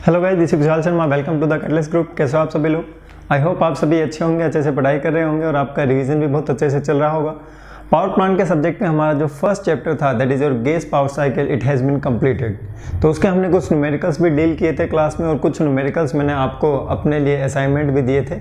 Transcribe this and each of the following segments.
Hello guys, this is Vishal Sharma. Welcome to the catalyst group. कैसे हो आप सभी लोग? आई होप आप सभी अच्छे होंगे, अच्छे से पढ़ाई कर रहे होंगे और आपका रिवीजन भी बहुत अच्छे से चल रहा होगा। पावर प्लांट के सब्जेक्ट में हमारा जो फर्स्ट चैप्टर था that is your gas power cycle, it has been completed. तो उसके हमने कुछ न्यूमेरिकल्स भी डील किए थे क्लास में और कुछ न्यूमेरिकल्स मैंने आपको अपने लिए असाइनमेंट भी दिए थे।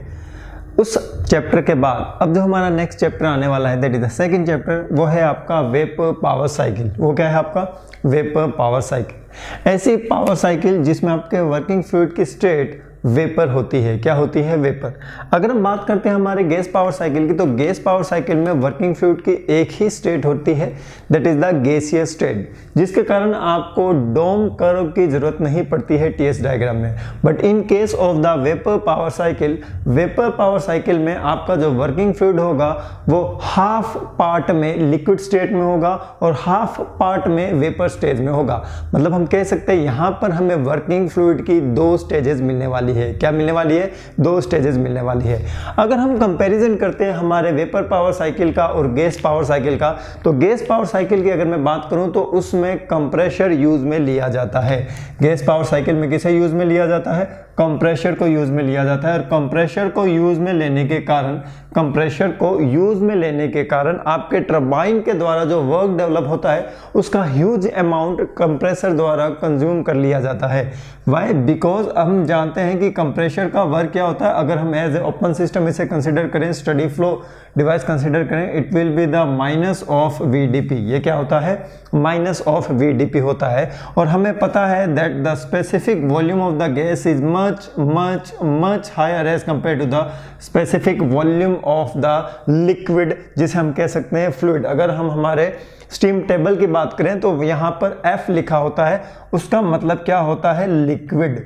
उस चैप्टर के बाद अब जो हमारा नेक्स्ट चैप्टर आने वाला है that is the second chapter, वो है आपका वेपर पावर साइकिल। वो क्या है आपका? Vapour power cycle. ऐसी पावर साइकिल जिसमें आपके वर्किंग फ्लूइड की स्टेट वेपर होती है। क्या होती है? वेपर। अगर हम बात करते हैं हमारे गैस पावर साइकिल की, तो गैस पावर साइकिल में वर्किंग फ्लूइड की एक ही स्टेट होती है that is the gaseous state, जिसके कारण आपको डोम कर्व की जरूरत नहीं पड़ती है टीएस डायग्राम में। But in case of the vapour power cycle, vapour power cycle में आपका जो वर्किंग फ्लूइड होगा वो हाफ पार्ट में लिक्विड स्टेट में होगा और हाफ पार्ट में वेपर स्टेज में होगा। मतलब हम कह सकते हैं यहाँ पर हमें वर्किंग फ्लूइड की दो स्टेजेस मिलने वाली है। क्या मिलने वाली है? दो स्टेजेस मिलने वाली है। अगर हम कंपैरिजन करते हैं हमारे वेपर पावर साइकिल का और गैस पावर साइकिल का, तो गैस पावर साइकिल की अगर मैं बात करूं तो उसमें कंप्रेशर यूज में लिया जाता है। गैस पावर साइकिल में किसे यूज में लिया जाता है? कंप्रेशर को यूज में लिया जाता है। और कंप्रेशर को यूज में लेने के कारण, कंप्रेशर को यूज में लेने के कारण आपके टरबाइन के द्वारा जो वर्क डेवलप होता है उसका ह्यूज अमाउंट कंप्रेसर द्वारा कंज्यूम कर लिया जाता है। वाई? बिकॉज हम जानते हैं कि कंप्रेशर का वर्क क्या होता है। अगर हम एज ए ओपन सिस्टम इसे कंसिडर करें, स्टडी फ्लो डिवाइस कंसिडर करें, it will be the minus of VDP. ये क्या होता है? माइनस ऑफ वीडीपी होता है। और हमें पता है that the specific volume of the gas is much higher as compare to the specific volume of the liquid, जिसे हम कह सकते हैं फ्लूइड। अगर हम हमारे स्टीम टेबल की बात करें तो यहाँ पर F लिखा होता है, उसका मतलब क्या होता है? लिक्विड।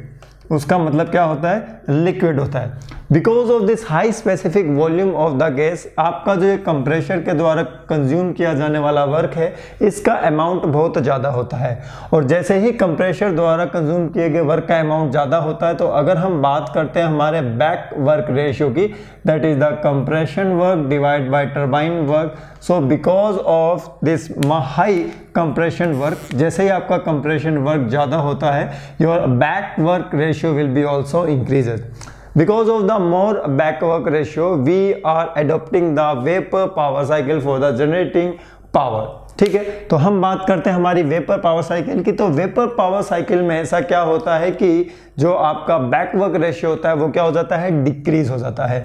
उसका मतलब क्या होता है? लिक्विड होता है। Because of this high specific volume of the gas, आपका जो कंप्रेशर के द्वारा कंज्यूम किया जाने वाला वर्क है इसका अमाउंट बहुत ज़्यादा होता है। और जैसे ही कंप्रेशर द्वारा कंज्यूम किए गए वर्क का अमाउंट ज़्यादा होता है, तो अगर हम बात करते हैं हमारे बैक वर्क रेशियो की, that is the compression work divide by turbine work. So because of this high compression work, जैसे ही आपका कंप्रेशन वर्क ज़्यादा होता है, your back work ratio will be also increases. Because of the more back work ratio, we are adopting the vapor power cycle for the generating power. ठीक है, तो हम बात करते हैं हमारी वेपर पावर साइकिल की। तो वेपर पावर साइकिल में ऐसा क्या होता है कि जो आपका बैकवर्क रेशियो होता है वो क्या हो जाता है? डिक्रीज हो जाता है।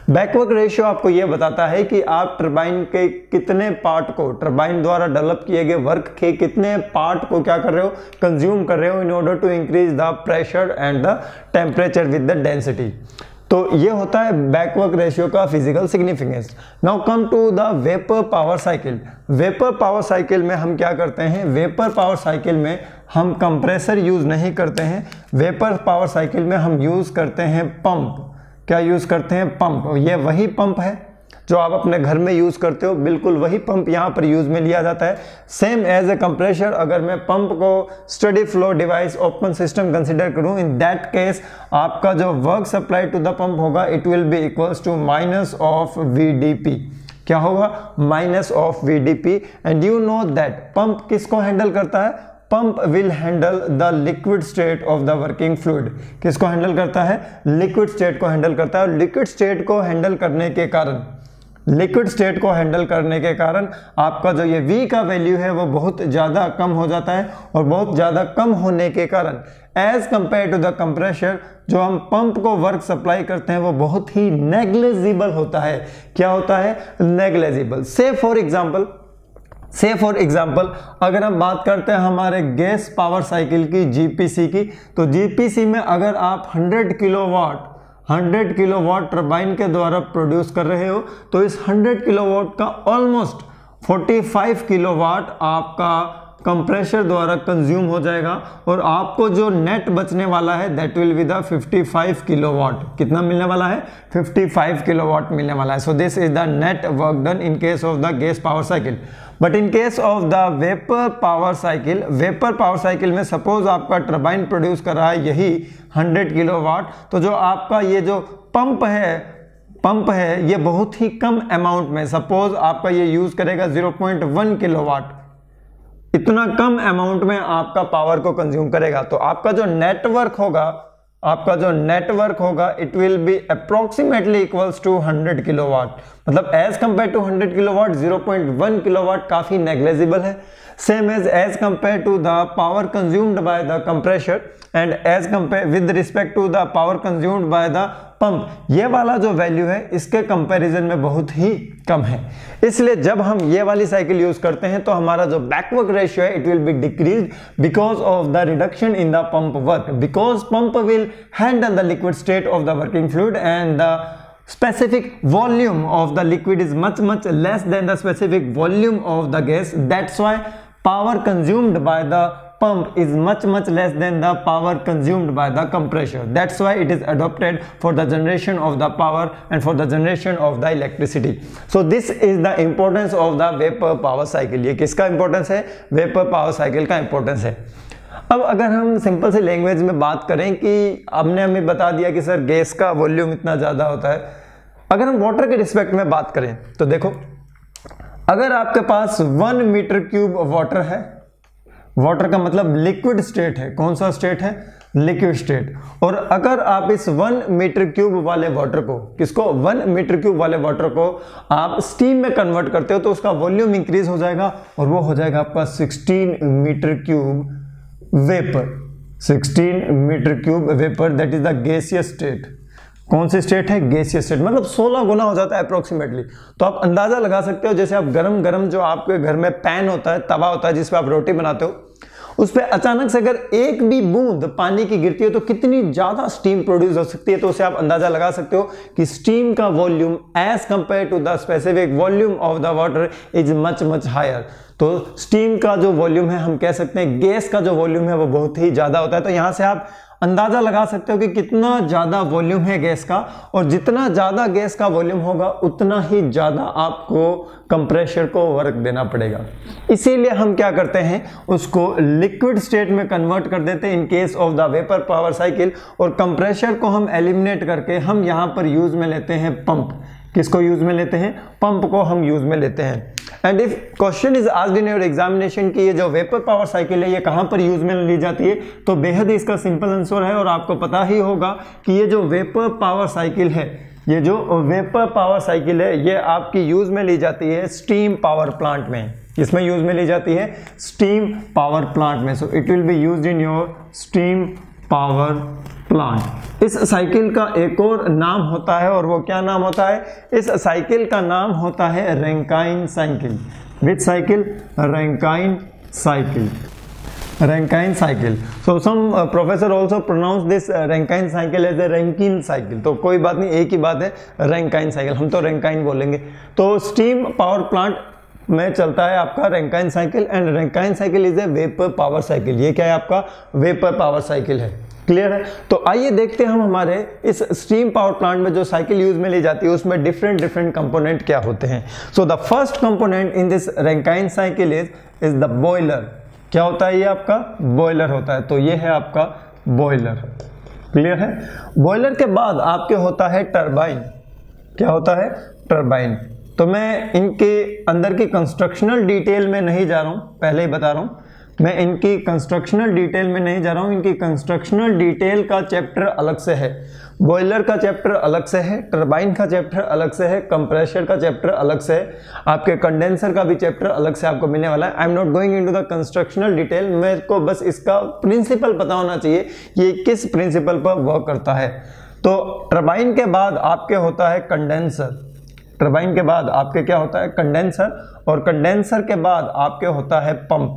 बैकवर्क रेशियो आपको ये बताता है कि आप टरबाइन के कितने पार्ट को, टरबाइन द्वारा डेवलप किए गए वर्क के कितने पार्ट को क्या कर रहे हो? कंज्यूम कर रहे हो in order to increase the pressure and the temperature with the density. तो ये होता है बैकवर्क रेशियो का physical significance. Now come to the vapour power cycle. Vapour power cycle में हम क्या करते हैं? वेपर पावर साइकिल में हम कंप्रेसर यूज नहीं करते हैं। वेपर पावर साइकिल में हम यूज करते हैं पंप। क्या यूज करते हैं? पंप। ये वही पंप है जो आप अपने घर में यूज करते हो, बिल्कुल वही पंप यहाँ पर यूज में लिया जाता है। सेम एज ए कंप्रेशर, अगर मैं पंप को steady flow device open system consider करूँ, इन दैट केस आपका जो work supply to the pump होगा it will be equals to minus of VDP. क्या होगा? Minus of VDP. And you know that pump किसको handle करता है? Pump will handle the liquid state of the working fluid. किसको handle करता है? Liquid state को हैंडल करता है। लिक्विड स्टेट को हैंडल करने के कारण, लिक्विड स्टेट को हैंडल करने के कारण आपका जो ये V का वैल्यू है वो बहुत ज़्यादा कम हो जाता है। और बहुत ज़्यादा कम होने के कारण as compare to the compressor, जो हम पंप को वर्क सप्लाई करते हैं वो बहुत ही नेग्लिजिबल होता है। क्या होता है? नेग्लिजिबल। से फॉर एग्जाम्पल अगर हम बात करते हैं हमारे गैस पावर साइकिल की जीपीसी की, तो जीपीसी में अगर आप 100 किलोवाट टरबाइन के द्वारा प्रोड्यूस कर रहे हो, तो इस 100 किलोवाट का ऑलमोस्ट 45 किलोवाट आपका कंप्रेशर द्वारा कंज्यूम हो जाएगा। और आपको जो नेट बचने वाला है that will be the 55 kilowatt. कितना मिलने वाला है? 55 किलोवाट मिलने वाला है। So this is the net work done in case of the gas power cycle. But in case of the vapour power cycle, vapour power cycle में suppose आपका turbine produce कर रहा है यही 100 किलोवाट, तो जो आपका ये जो पंप है ये बहुत ही कम अमाउंट में, सपोज आपका ये यूज करेगा 0.1 किलोवाट, इतना कम अमाउंट में आपका पावर को कंज्यूम करेगा। तो आपका जो नेटवर्क होगा आपका जो नेटवर्क होगा it will be approximately equals to 100 kilowatt, मतलब as compare to 100 kilowatt 0.1 kilowatt काफी नेग्लेजिबल है। Same as compare to the power consumed by the compressor and as compare with respect to the power consumed by the pump, ये वाला जो value है इसके comparison में बहुत ही कम है। इसलिए जब हम ये वाली साइकिल यूज करते हैं तो हमारा जो बैकवर्क रेशियो है it will be decrease because of the reduction in the pump work, because pump will handle the liquid state of the working fluid and the specific volume of the liquid is much less than the specific volume of the gas. That's why power consumed by the pump is much less than the power consumed by the compressor. That's why it is adopted for the generation of the power and for the generation of the electricity. So this is the importance of the vapor power cycle. ये किसका importance है? vapor power cycle का importance है। अब अगर हम simple से language में बात करें कि हमने हमें बता दिया कि सर गैस का वॉल्यूम इतना ज़्यादा होता है, अगर हम वाटर के रिस्पेक्ट में बात करें तो देखो, अगर आपके पास 1 मीटर क्यूब वाटर है, वाटर का मतलब लिक्विड स्टेट है, कौन सा स्टेट है? Liquid state. और अगर आप इस 1 मीटर क्यूब वाले वाटर को, किसको? 1 मीटर क्यूब वाले वाटर को आप स्टीम में कन्वर्ट करते हो तो उसका वॉल्यूम इंक्रीज हो जाएगा और वो हो जाएगा आपका 16 metre cube vapour, 16 metre cube vapour, that is the gaseous state. कौन सी स्टेट है? गैसियस स्टेट, मतलब 16 गुना हो जाता है अप्रोक्सीमेटली। तो आप अंदाजा लगा सकते हो, जैसे आप गरम जो आपके घर में पैन होता है, तवा होता है जिस पे आप रोटी बनाते हो, उस पर अचानक से अगर एक भी बूंद पानी की गिरती है तो कितनी ज्यादा स्टीम प्रोड्यूस हो सकती है। तो उसे आप अंदाजा लगा सकते हो कि स्टीम का volume as compare to the specific volume of the water is much higher. तो स्टीम का जो वॉल्यूम है, हम कह सकते हैं गैस का जो वॉल्यूम है वो बहुत ही ज्यादा होता है। तो यहां से आप अंदाजा लगा सकते हो कि कितना ज्यादा वॉल्यूम है गैस का, और जितना ज्यादा गैस का वॉल्यूम होगा उतना ही ज्यादा आपको कंप्रेसर को वर्क देना पड़ेगा। इसीलिए हम क्या करते हैं, उसको लिक्विड स्टेट में कन्वर्ट कर देते हैं इन case of the vapour power cycle, और कंप्रेसर को हम एलिमिनेट करके हम यहां पर यूज में लेते हैं पंप। किसको यूज में लेते हैं? पंप को हम यूज में लेते हैं। And if question is asked in your examination कि ये जो वेपर पावर साइकिल है ये कहां पर यूज में ली जाती है, तो बेहद इसका सिंपल आंसर है और आपको पता ही होगा कि ये जो वेपर पावर साइकिल है, ये जो वेपर पावर साइकिल है ये आपकी यूज में ली जाती है स्टीम पावर प्लांट में। इसमें यूज में ली जाती है स्टीम पावर प्लांट में। So it will be used in your steam power plant. इस साइकिल का एक और नाम होता है, और वो क्या नाम होता है? इस साइकिल का नाम होता है Rankine cycle. Which cycle? Rankine cycle. Rankine cycle. So some professor also pronounce this Rankine cycle as a Rankin cycle. तो कोई बात नहीं, एक ही बात है, रैंकाइन साइकिल, हम तो रैंकाइन बोलेंगे। तो स्टीम पावर प्लांट में चलता है आपका Rankine cycle, and Rankine cycle is a vapour power cycle. ये क्या है? आपका वेपर पावर साइकिल है। क्लियर है? तो आइए देखते हैं हम हमारे इस स्टीम पावर प्लांट में जो साइकिल यूज में ली जाती है उसमें डिफरेंट कंपोनेंट क्या होते हैं। सो the first component in this Rankine cycle is the boiler. क्या होता है? ये आपका बॉयलर होता है। तो ये है आपका बॉयलर। क्लियर है? बॉयलर के बाद आपके होता है टरबाइन। क्या होता है? टरबाइन। तो मैं इनके अंदर की कंस्ट्रक्शनल डिटेल में नहीं जा रहा हूं, पहले ही बता रहा हूं, मैं इनकी कंस्ट्रक्शनल डिटेल में नहीं जा रहा हूं। इनकी कंस्ट्रक्शनल डिटेल का चैप्टर अलग से है, बॉयलर का चैप्टर अलग से है, टरबाइन का चैप्टर अलग से है, कंप्रेसर का चैप्टर अलग से है, आपके कंडेंसर का भी चैप्टर अलग से आपको मिलने वाला है। I am not going into the constructional detail, मेरे को बस इसका प्रिंसिपल पता होना चाहिए कि किस प्रिंसिपल पर वर्क करता है। तो टरबाइन के बाद आपके होता है कंडेंसर। टरबाइन के बाद आपके क्या होता है? कंडेंसर। और कंडेंसर के बाद आपके होता है पंप।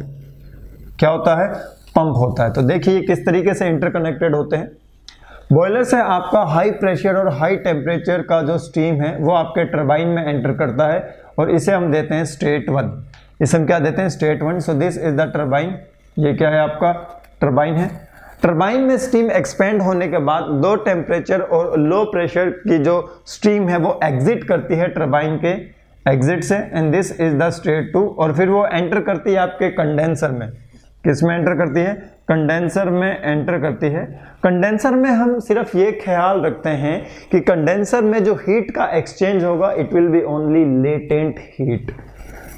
क्या होता है? पंप होता है। तो देखिए किस तरीके से इंटरकनेक्टेड होते हैं। बॉयलर से आपका हाई प्रेशर और हाई टेम्परेचर का जो स्टीम है वो आपके टरबाइन में एंटर करता है, और इसे हम देते हैं स्टेट 1। इसे हम क्या देते हैं? State 1। So this is the turbine. ये क्या है? आपका टरबाइन है। टरबाइन में स्टीम एक्सपेंड होने के बाद लो टेम्परेचर और लो प्रेशर की जो स्टीम है वो एग्जिट करती है टरबाइन के एग्जिट से, and this is the state 2। और फिर वो एंटर करती है आपके कंडेंसर में। किस में एंटर करती है? कंडेंसर में एंटर करती है। कंडेंसर में हम सिर्फ ये ख्याल रखते हैं कि कंडेंसर में जो हीट का एक्सचेंज होगा it will B only latent heat.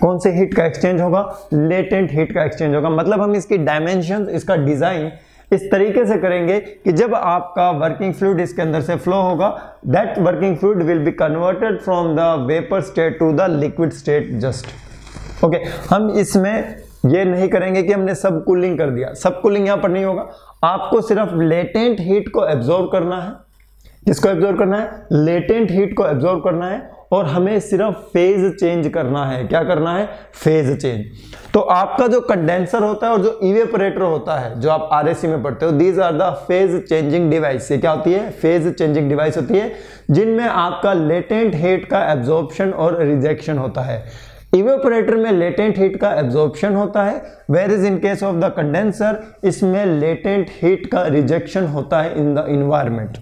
कौन से हीट का एक्सचेंज होगा? लेटेंट हीट का एक्सचेंज होगा। मतलब हम इसकी डायमेंशन, इसका डिजाइन इस तरीके से करेंगे कि जब आपका वर्किंग फ्लूइड इसके अंदर से फ्लो होगा, that working fluid will be converted from the vapour state to the liquid state just. Okay, हम इसमें ये नहीं करेंगे कि हमने सब कूलिंग कर दिया, सब कूलिंग यहां पर नहीं होगा। आपको सिर्फ लेटेंट हीट को एब्जॉर्ब करना है। किसको एब्जॉर्ब करना है? लेटेंट हीट को एब्जॉर्ब करना है, और हमें सिर्फ फेज चेंज करना है। क्या करना है? Phase change. तो आपका जो कंडेंसर होता है और जो इवेपोरेटर होता है, जो आप आरएसी में पढ़ते हो, these are the phase changing device. ये क्या होती है? फेज चेंजिंग डिवाइस होती है, जिनमें आपका लेटेंट हीट का एब्जॉर्प्शन और रिजेक्शन होता है। इवेपोरेटर में लेटेंट हीट का एब्जॉर्प्शन होता है, where is in case of the condenser इसमें लेटेंट हीट का रिजेक्शन होता है इन द इन्वायरमेंट।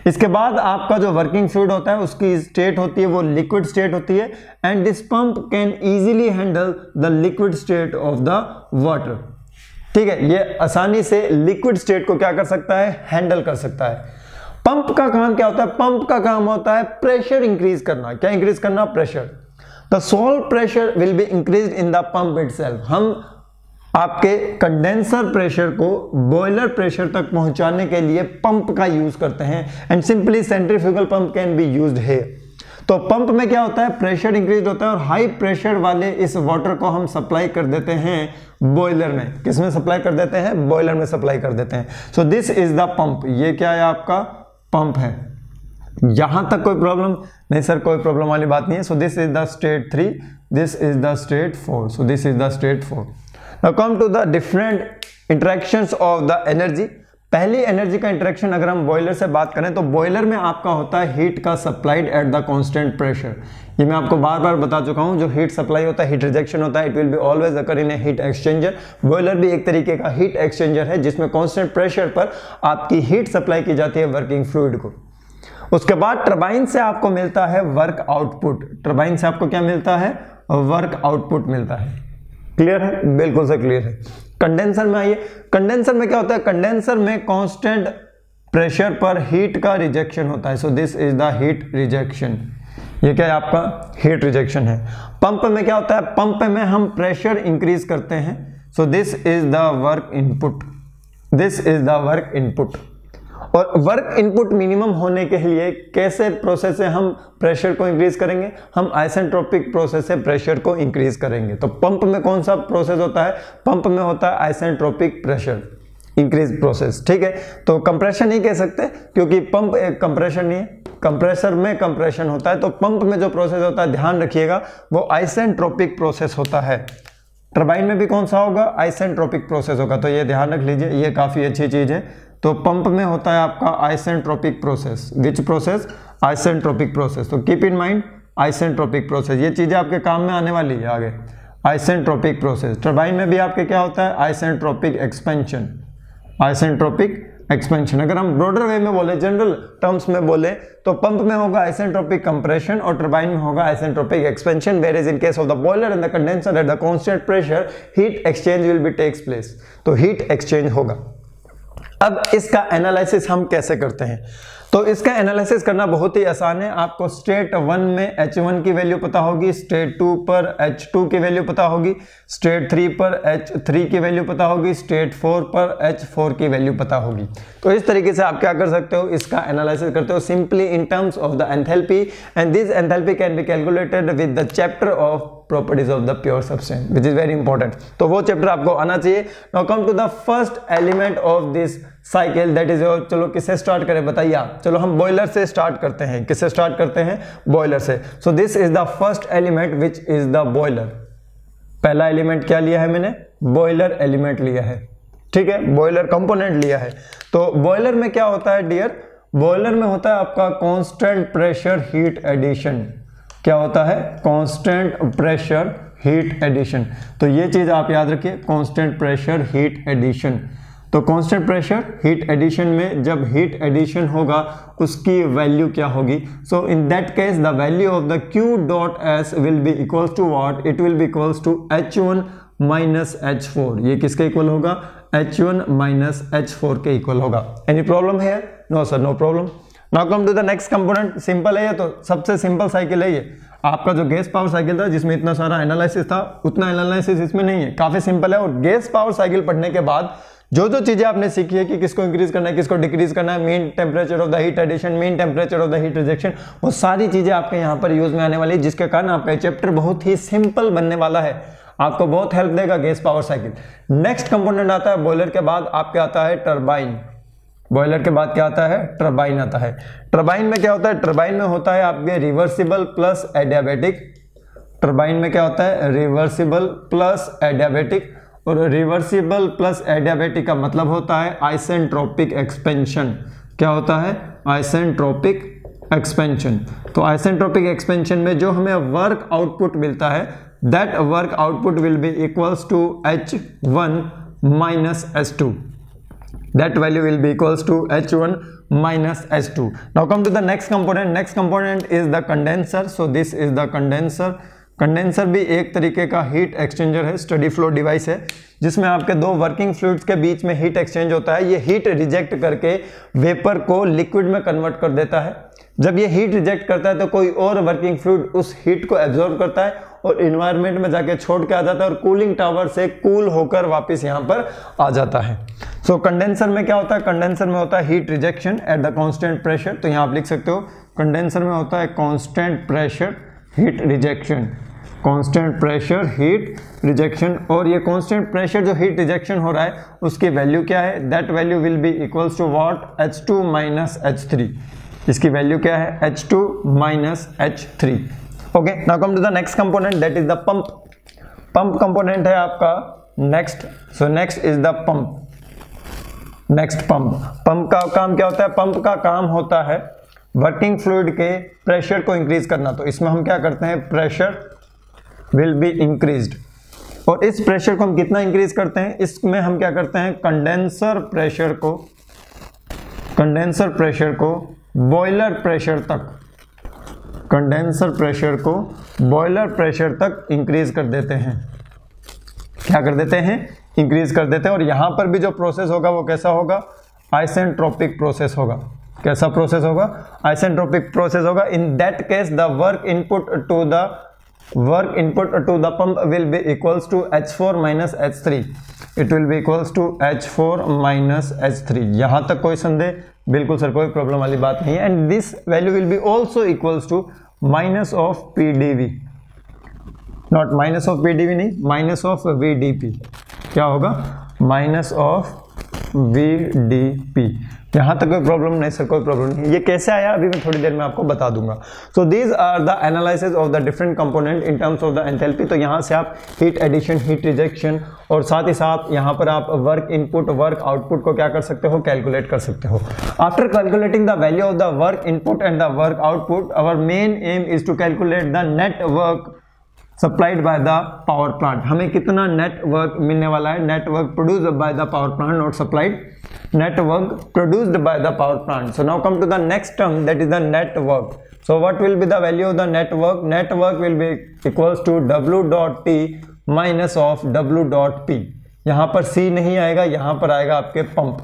इसके बाद आपका जो वर्किंग फ्लूइड होता है उसकी स्टेट होती है वो लिक्विड स्टेट होती है, and this pump can easily handle the liquid state of the water. ठीक है, ये आसानी से लिक्विड स्टेट को क्या कर सकता है? हैंडल कर सकता है। पंप का काम क्या होता है? पंप का काम होता है प्रेशर इंक्रीज करना। क्या इंक्रीज करना? Pressure. The sole pressure will be increase in the pump itself. हम आपके कंडेंसर प्रेशर को बॉयलर प्रेशर तक पहुंचाने के लिए पंप का यूज करते हैं, and simply centrifugal pump can be used here. तो पंप में क्या होता है? प्रेशर इंक्रीज होता है, और हाई प्रेशर वाले इस वाटर को हम सप्लाई कर देते हैं बॉयलर में। किस में सप्लाई कर देते हैं? बॉयलर में सप्लाई कर देते हैं। So this is the pump. ये क्या है? आपका पंप है। यहां तक कोई प्रॉब्लम नहीं? सर कोई प्रॉब्लम वाली बात नहीं है। So this is the state 3, this is the state 4। So this is the state 4। Now come to the different interactions of the energy। पहली एनर्जी का इंटरेक्शन अगर हम बॉयलर से बात करें तो बॉयलर में आपका होता है हीट का supplied eight the constant pressure. ये मैं आपको बार बार बता चुका हूं, जो हीट सप्लाई होता है, हीट रिजेक्शन होता है, it will be always occur in A heat exchanger. Boiler भी एक तरीके का हीट एक्सचेंजर है, जिसमें कांस्टेंट प्रेशर पर आपकी हीट सप्लाई की जाती है वर्किंग फ्लूइड को। उसके बाद टरबाइन से आपको मिलता है वर्क आउटपुट। टरबाइन से आपको क्या मिलता है? वर्क आउटपुट मिलता है। क्लियर है? बिल्कुल से क्लियर है। कंडेंसर में आइए। कंडेंसर में क्या होता है? कंडेंसर में कांस्टेंट प्रेशर पर हीट का रिजेक्शन होता है। So this is the heat rejection. ये क्या है? आपका हीट रिजेक्शन है। पंप में क्या होता है? पंप में हम प्रेशर इंक्रीज करते हैं। So this is the work input. This is the work input. और वर्क इनपुट मिनिमम होने के लिए कैसे प्रोसेस से हम प्रेशर को इंक्रीज करेंगे? हम आइसेंट्रोपिक प्रोसेस से प्रेशर को इंक्रीज करेंगे। तो पंप में कौन सा प्रोसेस होता है? पंप में होता है आइसेंट्रोपिक प्रेशर इंक्रीज प्रोसेस। ठीक है, तो कंप्रेशन नहीं कह सकते क्योंकि पंप एक कंप्रेशन नहीं है, कंप्रेसर में कंप्रेशन होता है। तो पंप में जो प्रोसेस होता है, ध्यान रखिएगा, वो आइसेंट्रोपिक प्रोसेस होता है। टरबाइन में भी कौन सा होगा? आइसेंट्रोपिक प्रोसेस होगा। तो ये ध्यान रख लीजिए, ये काफी अच्छी चीज है। तो पंप में होता है आपका isentropic process. Which process? Isentropic process. तो keep in mind isentropic process, ये चीजें आपके काम में आने वाली है आगे। Isentropic process. टरबाइन में भी आपके क्या होता है? Isentropic expansion. Isentropic expansion. अगर हम ब्रॉडर वे में बोले, जनरल टर्म्स में बोले, तो पंप में होगा आइसेंट्रोपिक कंप्रेशन और टरबाइन में होगा isentropic expansion, where is in case of the boiler and the condenser at the constant pressure heat exchange will be takes place. तो हीट एक्सचेंज होगा। अब इसका एनालिसिस हम कैसे करते हैं? तो इसका एनालिसिस करना बहुत ही आसान है। आपको स्टेट 1 में H1 की वैल्यू पता होगी, स्टेट 2 पर H2 की वैल्यू पता होगी, स्टेट 3 पर H3 की वैल्यू पता होगी, स्टेट 4 पर H4 की वैल्यू पता होगी। तो इस तरीके से आप क्या कर सकते हो? इसका एनालिसिस करते हो simply in terms of the enthalpy, and this enthalpy can be calculated with the chapter of properties of the pure substance, which is very important. तो वो चैप्टर आपको आना चाहिए। Now come to the first element of this cycle, that is your. चलो किससे start करें बताइए आप? चलो हम बॉयलर से स्टार्ट करते हैं। किससे स्टार्ट करते हैं? बॉयलर से। So this is the first element which is the boiler. पहला एलिमेंट क्या लिया है मैंने? बॉयलर एलिमेंट लिया है। ठीक है, बॉयलर कंपोनेंट लिया है। तो बॉयलर में क्या होता है डियर? बॉयलर में होता है आपका कांस्टेंट प्रेशर हीट एडिशन। क्या होता है? Constant pressure heat addition. तो ये चीज आप याद रखिए, कांस्टेंट प्रेशर हीट एडिशन। तो कांस्टेंट प्रेशर हीट एडिशन में जब हीट एडिशन होगा उसकी वैल्यू क्या होगी? So in that case the value of the Q dot S will be equals to what? It will be equals to H1 minus H4। ये किसके equal होगा? H1 minus H4 के equal होगा। Any problem है? No sir, no problem. Now come to the next component. Simple है ये, तो सबसे सिंपल साइकिल है ये। आपका जो गैस पावर साइकिल था जिसमें इतना सारा एनालिसिस था, उतना एनालिसिस इसमें नहीं है, काफी सिंपल है। और गैस पावर साइकिल पढ़ने के बाद जो जो चीजें आपने सीखी है कि किसको इंक्रीज करना है, किसको डिक्रीज करना है, mean temperature of the heat addition, mean temperature of the heat rejection, वो सारी चीजें आपके यहाँ पर यूज में आने वाली है, जिसके कारण आपका चैप्टर बहुत ही सिंपल बनने वाला है, आपको बहुत हेल्प देगा gas power cycle. Next component आता है बॉयलर के बाद आपके आता है टरबाइन। बॉयलर के बाद क्या आता है? टरबाइन आता है। टरबाइन में क्या होता है? टरबाइन में होता है आपके रिवर्सिबल प्लस एडियाबैटिक। टरबाइन में क्या होता है? Reversible plus adiabatic. और रिवर्सिबल प्लस एडियाबैटिक का मतलब होता है आइसेंट्रोपिक एक्सपेंशन। क्या होता है? Isentropic expansion. तो आइसेंट्रोपिक एक्सपेंशन में जो हमें वर्क आउटपुट मिलता है, that work output will be equals to H1 minus H2. That value will be equals to H1 minus H2. Now come to the next component. Next component is the condenser. So this is the condenser. Condenser भी एक तरीके का heat exchanger है, study flow device है, जिसमें आपके दो working fluids के बीच में हीट एक्सचेंज होता है। ये हीट रिजेक्ट करके वेपर को लिक्विड में कन्वर्ट कर देता है। जब ये हीट रिजेक्ट करता है तो कोई और वर्किंग फ्लूइड उस हीट को एब्जॉर्ब करता है और इन्वायरमेंट में जाके छोड़ के आ जाता है और कूलिंग टावर से कूल होकर वापस यहाँ पर आ जाता है। सो कंडेंसर में क्या होता है? कंडेंसर में होता है heat rejection eight the constant pressure. तो यहाँ आप लिख सकते हो कंडेंसर में होता है constant pressure heat rejection, constant pressure heat rejection. और ये कांस्टेंट प्रेशर जो हीट रिजेक्शन हो रहा है उसकी वैल्यू क्या है? That value will be equals to what? H2 minus H3। इसकी वैल्यू क्या है? H2 minus H3। Okay, now come to the next component, that is the pump. Pump component है आपका next. So next is the pump. Next pump. Pump का काम क्या होता है? पंप का काम होता है वर्किंग फ्लूइड के प्रेशर को इंक्रीज करना। तो इसमें हम क्या करते हैं? Pressure will be increased. और इस प्रेशर को हम कितना इंक्रीज करते हैं? इसमें हम क्या करते हैं? कंडेंसर प्रेशर को बॉयलर प्रेशर तक, कंडेंसर प्रेशर को बॉयलर प्रेशर तक इंक्रीज कर देते हैं। क्या कर देते हैं? इंक्रीज कर देते हैं। और यहां पर भी जो प्रोसेस होगा वो कैसा होगा? आइसेंट्रोपिक प्रोसेस होगा। कैसा प्रोसेस होगा? आइसेंट्रोपिक प्रोसेस होगा। In that case the work input to the pump will be equals to H4 minus H3. It will be equals to H4 minus H3. यहाँ तक कोई संदेह? बिल्कुल सर, कोई प्रॉब्लम वाली बात नहीं है। And this value will be also equals to minus of PdV, not minus of PdV नहीं, माइनस ऑफ VdP। क्या होगा? Minus of VdP। यहाँ तक कोई प्रॉब्लम नहीं सर, कोई प्रॉब्लम नहीं। ये कैसे आया अभी मैं थोड़ी देर में आपको बता दूंगा। So these are the analysis of the different component in terms of the enthalpy. तो यहाँ से आप हीट एडिशन, हीट रिजेक्शन और साथ ही साथ यहाँ पर आप वर्क इनपुट, वर्क आउटपुट को क्या कर सकते हो? कैलकुलेट कर सकते हो। After calculating the value of the work input and the work output, our main aim is to calculate the net work supplied by the power plant. हमें कितना नेट वर्क मिलने वाला है? Net work produced by the power plant, not supplied, net work produced by the power plant. So now come to the next term, that is the net work. So what will be the value of the net work? Net work will be equals to W dot T minus of W dot P. यहाँ पर C नहीं आएगा, यहाँ पर आएगा आपके pump.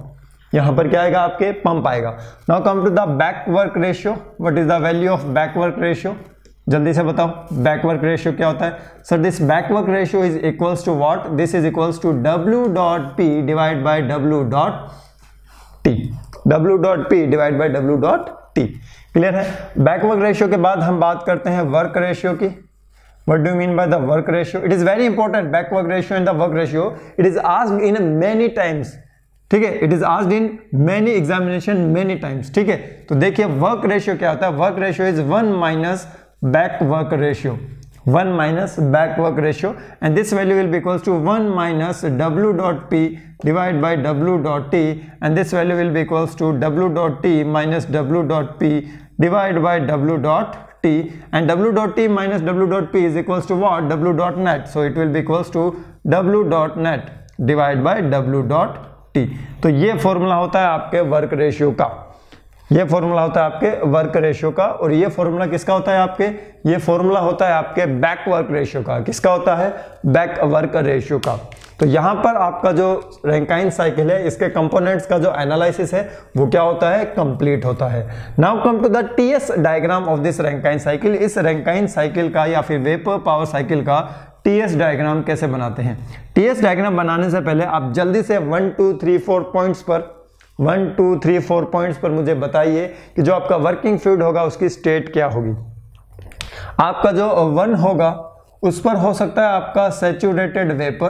यहाँ पर क्या आएगा? आपके पंप आएगा। Now come to the back work ratio. What is the value of back work ratio? जल्दी से बताओ, बैक वर्क रेशियो क्या होता है? Sir this back work ratio is equals to what? This is equals to W dot P divide by W dot T। W dot P divide by W dot T। Clear है? Back work ratio के बाद हम बात करते हैं work ratio की। What do you mean by the work ratio? It is very important, back work ratio and the work ratio. It is asked in many times. ठीक है? It is asked in many examination many times. ठीक है? तो देखिए work ratio क्या होता है? Work ratio is 1 minus back work ratio, 1 minus back work ratio, and this value will be equals to 1 minus W dot P divided by W dot T, and this value will be equals to W dot T minus W dot P divided by W dot T, and W dot T minus W dot P is equals to what? W dot net. So it will be equals to W dot net divided by W dot T. तो ये formula होता है आपके work ratio का। ये formula होता है आपके वर्क रेशियो का। और ये फॉर्मूला किसका होता है आपके? ये फॉर्मूला होता है आपके बैक वर्क रेशियो का। किसका होता है? बैक वर्क रेशियो का। तो यहां पर आपका जो रैंकाइन साइकिल है, इसके कंपोनेंट्स का जो एनालिसिस है वो क्या होता है? कंप्लीट होता है। Now come to the TS diagram of this Rankine cycle. इस रैंकाइन साइकिल का या फिर वेपर पावर साइकिल का टीएस डायग्राम कैसे बनाते हैं। टीएस डायग्राम बनाने से पहले आप जल्दी से 1 2 3 4 पॉइंट्स पर मुझे बताइए कि जो आपका वर्किंग फ्लूइड होगा उसकी स्टेट क्या होगी। आपका जो 1 होगा उस पर हो सकता है आपका सैचुरेटेड वेपर,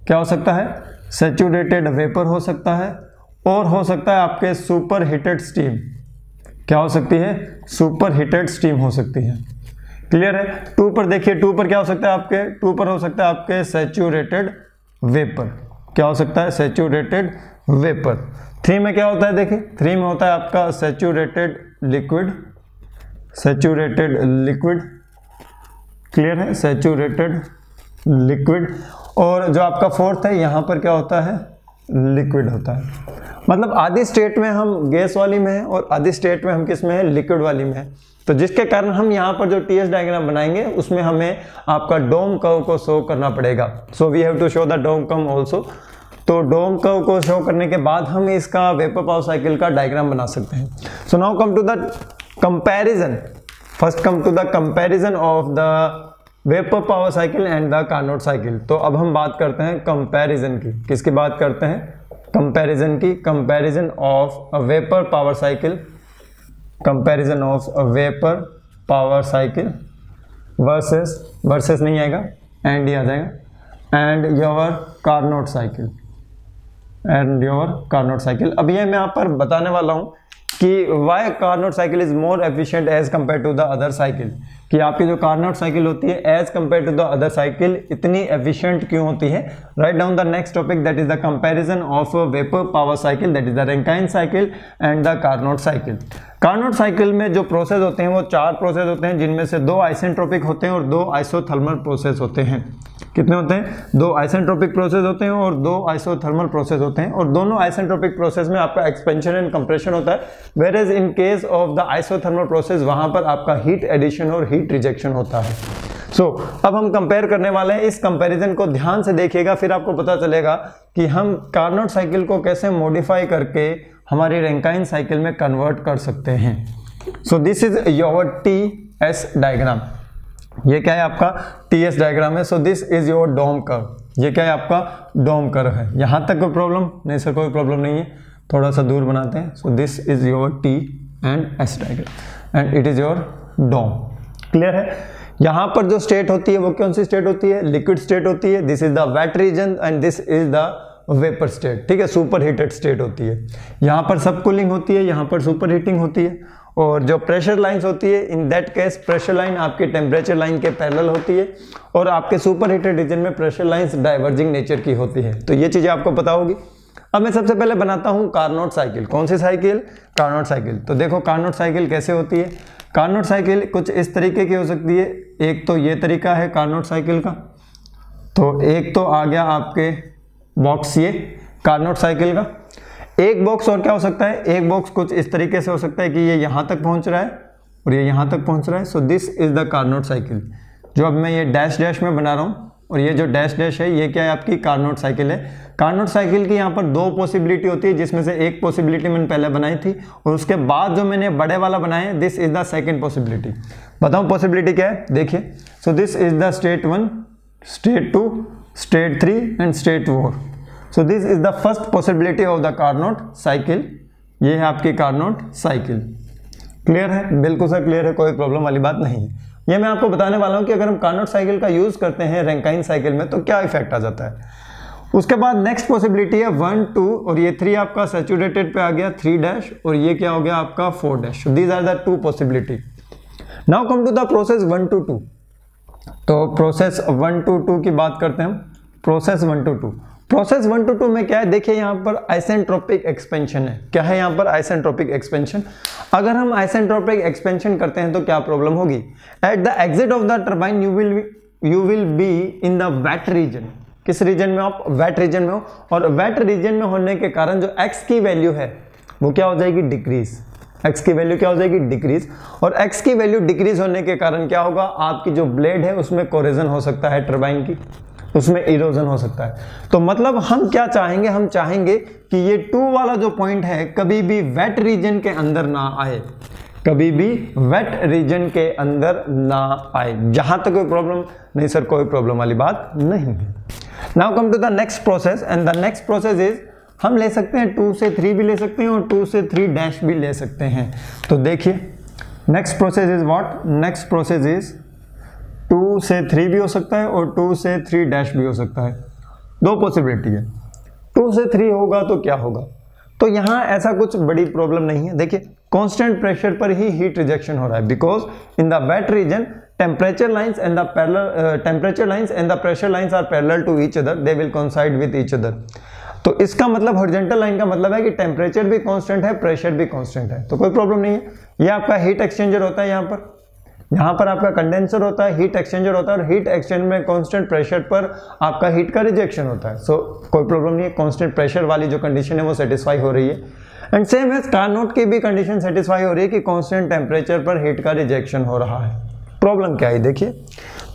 क्या हो सकता है, सैचुरेटेड वेपर हो सकता है, और हो सकता है आपके सुपर हीटेड स्टीम, क्या हो सकती है, सुपर हीटेड स्टीम हो सकती है। क्लियर है। 2 पर देखिए, 2 पर क्या हो सकता है आपके, 2 पर हो सकता है आपके सैचुरेटेड वेपर, क्या हो सकता है, सैचुरेटेड वेपर। 3 में क्या होता है, देखिए 3 में होता है आपका saturated liquid, saturated liquid, clear है, सैचुरेटेड लिक्विड। और जो आपका 4th है यहाँ पर क्या होता है, लिक्विड होता है। मतलब आधी स्टेट में हम गैस वाली में है और आधी स्टेट में हम किस में है, लिक्विड वाली में है। तो जिसके कारण हम यहाँ पर जो टीएस डायग्राम बनाएंगे उसमें हमें आपका डोम कर्व को शो करना पड़ेगा। So we have to show the dome curve also. तो डोम कर्व को शो करने के बाद हम इसका वेपर पावर साइकिल का डायग्राम बना सकते हैं। So now come to the comparison, first come to the comparison of the vapour power cycle and the Carnot cycle. तो अब हम बात करते हैं कंपैरिजन की, किसकी बात करते हैं, कंपैरिजन की, comparison of a vapour power cycle, comparison of a vapour power cycle versus नहीं आएगा, एंड ही आ जाएगा, and your Carnot cycle, and your Carnot cycle. अब ये मैं यहाँ पर बताने वाला हूँ कि why Carnot cycle is more efficient as compare to the other cycle, कि आपकी जो कार्नोट साइकिल होती है as compare to the other cycle इतनी एफिशिएंट क्यों होती है। Write down the next topic, that is the comparison of vapour power cycle, that is the Rankine cycle and the Carnot cycle. Carnot cycle में जो process होते हैं वो 4 process होते हैं, जिनमें से 2 आइसेंट्रोपिक होते हैं और 2 आइसोथर्मल प्रोसेस होते हैं। कितने होते हैं, 2 आइसेंट्रोपिक प्रोसेस होते हैं और 2 आइसोथर्मल प्रोसेस होते हैं। और दोनों आइसेंट्रोपिक प्रोसेस में आपका एक्सपेंशन एंड कंप्रेशन होता है, whereas in case of the isothermal process वहां पर आपका हीट एडिशन और हीट रिजेक्शन होता है। अब हम कंपेयर करने वाले हैं, इस कंपैरिजन को ध्यान से देखिएगा, फिर आपको पता चलेगा कि हम कार्नोट साइकिल को कैसे मॉडिफाई करके हमारी रैंकाइन साइकिल में कन्वर्ट कर सकते हैं। So this is your TS diagram, ये क्या है आपका टीएस डायग्राम है। So this is your dome curve, ये क्या है आपका डोम कर्व है। यहां तक कोई प्रॉब्लम नहीं सर, कोई प्रॉब्लम नहीं है, थोड़ा सा दूर बनाते हैं। So this is your T and S diagram and it is your dome. Clear है। यहां पर जो स्टेट होती है वो कौन सी स्टेट होती है, लिक्विड स्टेट होती है। This is the wet region and this is the vapour state, ठीक है, सुपर हीटेड स्टेट होती है। यहां पर सब कूलिंग होती है, यहां पर सुपर हीटिंग होती है। और जो प्रेशर लाइंस होती है, इन दैट केस प्रेशर लाइन आपके टेम्परेचर लाइन के पैरेलल होती है और आपके सुपर हीटेड रीजन में प्रेशर लाइंस डाइवर्जिंग नेचर की होती है। तो ये चीजें आपको पता होगी। अब मैं सबसे पहले बनाता हूं कार्नोट साइकिल। कौन सी साइकिल, कार्नोट साइकिल। तो देखो कार्नोट साइकिल कैसे होती है। कार्नोट साइकिल कुछ इस तरीके की हो सकती है। एक तो ये तरीका है कार्नोट साइकिल का, तो एक तो आ गया आपके बॉक्स ये कार्नोट साइकिल का। एक बॉक्स और क्या हो सकता है, एक बॉक्स कुछ इस तरीके से हो सकता है कि ये यहाँ तक पहुँच रहा है और ये यहाँ तक पहुँच रहा है। So this is the Carnot cycle, जो अब मैं ये डैश डैश में बना रहा हूँ, और ये जो डैश डैश है ये क्या है आपकी कार्नोट साइकिल है। कार्नोट साइकिल की यहाँ पर 2 पॉसिबिलिटी होती है, जिसमें से एक पॉसिबिलिटी मैंने पहले बनाई थी और उसके बाद जो मैंने बड़े वाला बनाया है, this is the second possibility. बताऊँ पॉसिबिलिटी क्या है, देखिए। सो this is the state 1, state 2, state 3 and state 4। So this is the first possibility of the Carnot cycle. ये है आपकी कार्नोट साइकिल। क्लियर है, बिल्कुल सर क्लियर है, कोई प्रॉब्लम वाली बात नहीं है। ये मैं आपको बताने वाला हूं कि अगर हम कार्नोट साइकिल का यूज करते हैं रैंकाइन साइकिल में तो क्या इफेक्ट आ जाता है। उसके बाद नेक्स्ट पॉसिबिलिटी है 1, 2 और ये 3 आपका सैचुरेटेड पे आ गया 3 डैश और ये क्या हो गया आपका 4 dash. These are the 2 possibility. Now come to the process 1 to 2। तो प्रोसेस 1 to 2 की बात करते हैं हम। प्रोसेस 1 to 2, प्रोसेस 1 to 2 में क्या है, देखिए यहाँ पर आइसेंट्रोपिक एक्सपेंशन है। क्या है यहाँ पर, आइसेंट्रोपिक एक्सपेंशन। अगर हम आइसेंट्रोपिक एक्सपेंशन करते हैं तो क्या प्रॉब्लम होगी, at the exit of the turbine you will be in the wet region. किस रीजन में आप, वेट रीजन में हो, और वेट रीजन में होने के कारण जो एक्स की वैल्यू है वो क्या हो जाएगी, डिक्रीज। एक्स की वैल्यू क्या हो जाएगी, डिक्रीज। और एक्स की वैल्यू डिक्रीज होने के कारण क्या होगा, आपकी जो ब्लेड है उसमें कोरेजन हो सकता है टर्बाइन की, उसमें इरोजन हो सकता है। तो मतलब हम क्या चाहेंगे, हम चाहेंगे कि ये 2 वाला जो पॉइंट है कभी भी वेट रीजन के अंदर ना आए, कभी भी वेट रीजन के अंदर ना आए। जहां तक कोई प्रॉब्लम नहीं सर, कोई प्रॉब्लम वाली बात नहीं है। Now come to the next process, and the next process is हम ले सकते हैं 2 से 3 भी ले सकते हैं और 2 से 3 डैश भी ले सकते हैं। तो देखिए next process is what, next process is 2 से 3 भी हो सकता है और 2 से 3 डैश भी हो सकता है। दो पॉसिबिलिटी है। 2 से 3 होगा तो क्या होगा, तो यहाँ ऐसा कुछ बड़ी प्रॉब्लम नहीं है। देखिए कांस्टेंट प्रेशर पर ही हीट रिजेक्शन हो रहा है, because in the wet region temperature lines and the pressure lines are parallel to each other, they will coincide with each other. तो इसका मतलब हॉरिजॉन्टल लाइन का मतलब है कि टेम्परेचर भी कांस्टेंट है, प्रेशर भी कांस्टेंट है, तो कोई प्रॉब्लम नहीं है। ये आपका हीट एक्सचेंजर होता है, यहाँ पर आपका कंडेंसर होता है, हीट एक्सचेंजर होता है, और हीट एक्सचेंज में कांस्टेंट प्रेशर पर आपका हीट का रिजेक्शन होता है। सो कोई प्रॉब्लम नहीं है, कांस्टेंट प्रेशर वाली जो कंडीशन है वो सेटिस्फाई हो रही है। एंड सेम है कार्नोट की भी कंडीशन सेटिस्फाई हो रही है कि कांस्टेंट टेम्परेचर पर हीट का रिजेक्शन हो रहा है। प्रॉब्लम क्या है, देखिए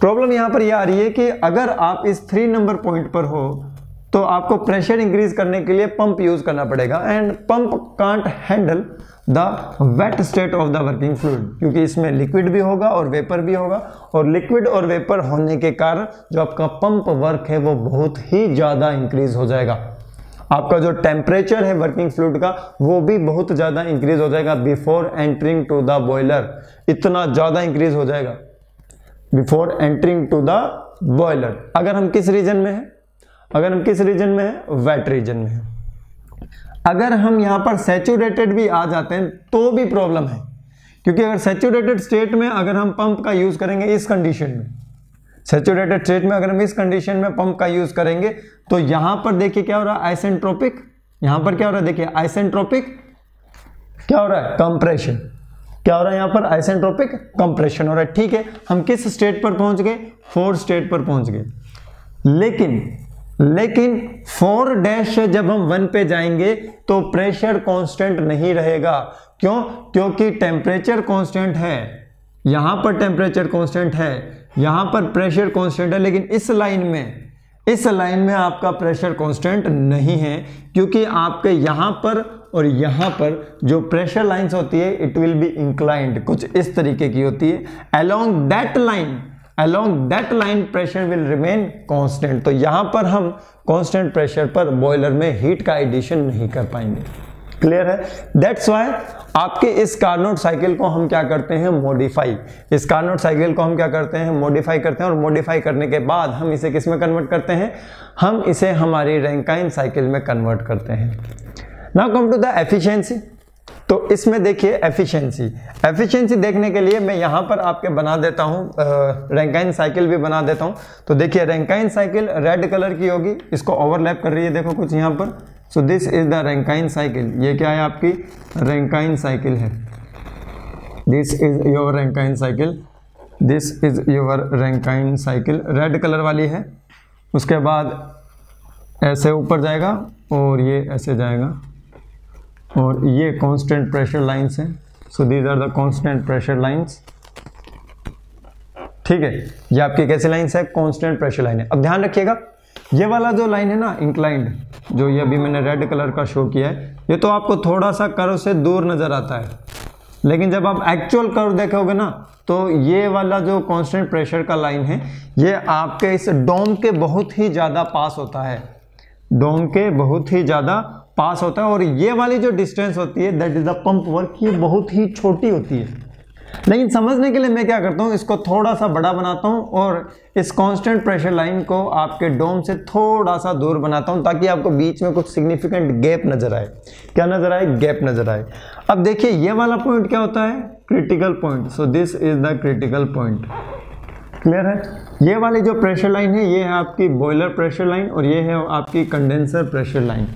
प्रॉब्लम यहाँ पर यह आ रही है कि अगर आप इस 3 नंबर पॉइंट पर हो तो आपको प्रेशर इंक्रीज करने के लिए पंप यूज करना पड़ेगा, and pump can't handle the wet state of the working fluid, क्योंकि इसमें लिक्विड भी होगा और वेपर भी होगा, और लिक्विड और वेपर होने के कारण जो आपका पंप वर्क है वो बहुत ही ज़्यादा इंक्रीज हो जाएगा। आपका जो टेम्परेचर है वर्किंग फ्लूइड का वो भी बहुत ज़्यादा इंक्रीज हो जाएगा before entering to the boiler, इतना ज़्यादा इंक्रीज हो जाएगा before entering to the boiler. अगर हम किस रीजन में हैं, अगर हम किस रीजन में हैं, वेट रीजन में हैं। अगर हम यहाँ पर सैचुरेटेड भी आ जाते हैं तो भी प्रॉब्लम है, क्योंकि अगर सैचुरेटेड स्टेट में अगर हम पंप का यूज करेंगे इस कंडीशन में, सैचुरेटेड स्टेट में अगर हम इस कंडीशन में पंप का यूज करेंगे तो यहां पर देखिए क्या हो रहा है, आइसेंट्रोपिक। यहां पर क्या हो रहा है, देखिए आइसेंट्रोपिक, क्या हो रहा है, कंप्रेशन। क्या हो रहा है यहाँ पर, आइसेंट्रोपिक कंप्रेशन हो रहा है। ठीक है, हम किस स्टेट पर पहुंच गए, 4 स्टेट पर पहुंच गए। लेकिन 4 डैश से जब हम 1 पे जाएंगे तो प्रेशर कांस्टेंट नहीं रहेगा। क्यों, क्योंकि टेम्परेचर कांस्टेंट है, यहां पर टेम्परेचर कांस्टेंट है, यहां पर प्रेशर कांस्टेंट है, लेकिन इस लाइन में आपका प्रेशर कांस्टेंट नहीं है, क्योंकि आपके यहां पर और यहां पर जो प्रेशर लाइंस होती है इट विल बी इंक्लाइंड, कुछ इस तरीके की होती है। along that line pressure will remain constant। तो यहां पर हम कांस्टेंट प्रेशर पर बॉयलर में हीट का एडिशन नहीं कर पाएंगे। क्लियर है, दैट्स वाई आपके इस कार्नोट साइकिल को हम क्या करते हैं, मॉडिफाई। इस कार्नोट साइकिल को हम क्या करते हैं, मॉडिफाई करते हैं, और मॉडिफाई करने के बाद हम इसे किस में कन्वर्ट करते हैं, हम इसे हमारी रैंकाइन साइकिल में कन्वर्ट करते हैं। Now come to the efficiency. तो इसमें देखिए एफिशिएंसी देखने के लिए मैं यहां पर आपके बना देता हूं, रैंकाइन साइकिल भी बना देता हूं। तो देखिए रैंकाइन साइकिल रेड कलर की होगी, इसको ओवरलैप कर रही है, देखो कुछ यहां पर। सो this is the Rankine cycle, ये क्या है, आपकी रैंकाइन साइकिल है। This is your Rankine cycle, this is your Rankine cycle, red colour वाली है। उसके बाद ऐसे ऊपर जाएगा और ये ऐसे जाएगा, और ये कांस्टेंट प्रेशर लाइंस हैं। So these are the constant pressure lines. ठीक है, ये आपकी कैसी लाइंस है, कांस्टेंट प्रेशर लाइन है। अब ध्यान रखिएगा, ये वाला जो लाइन है ना इंक्लाइंड, जो ये अभी मैंने रेड कलर का शो किया है, ये तो आपको थोड़ा सा कर्व से दूर नजर आता है, लेकिन जब आप एक्चुअल कर्व देखोगे ना तो ये वाला जो कांस्टेंट प्रेशर का लाइन है ये आपके इस डोम के बहुत ही ज़्यादा पास होता है, डोम के बहुत ही ज़्यादा पास होता है। और ये वाली जो डिस्टेंस होती है that is the pump work, ये बहुत ही छोटी होती है। लेकिन समझने के लिए मैं क्या करता हूँ, इसको थोड़ा सा बड़ा बनाता हूँ और इस कांस्टेंट प्रेशर लाइन को आपके डोम से थोड़ा सा दूर बनाता हूँ, ताकि आपको बीच में कुछ सिग्निफिकेंट गैप नजर आए। क्या नजर आए, गैप नजर आए। अब देखिए ये वाला पॉइंट क्या होता है, critical point. So this is the critical point. Clear है, ये वाली जो प्रेशर लाइन है ये है आपकी बॉयलर प्रेशर लाइन, और ये है आपकी कंडेंसर प्रेशर लाइन।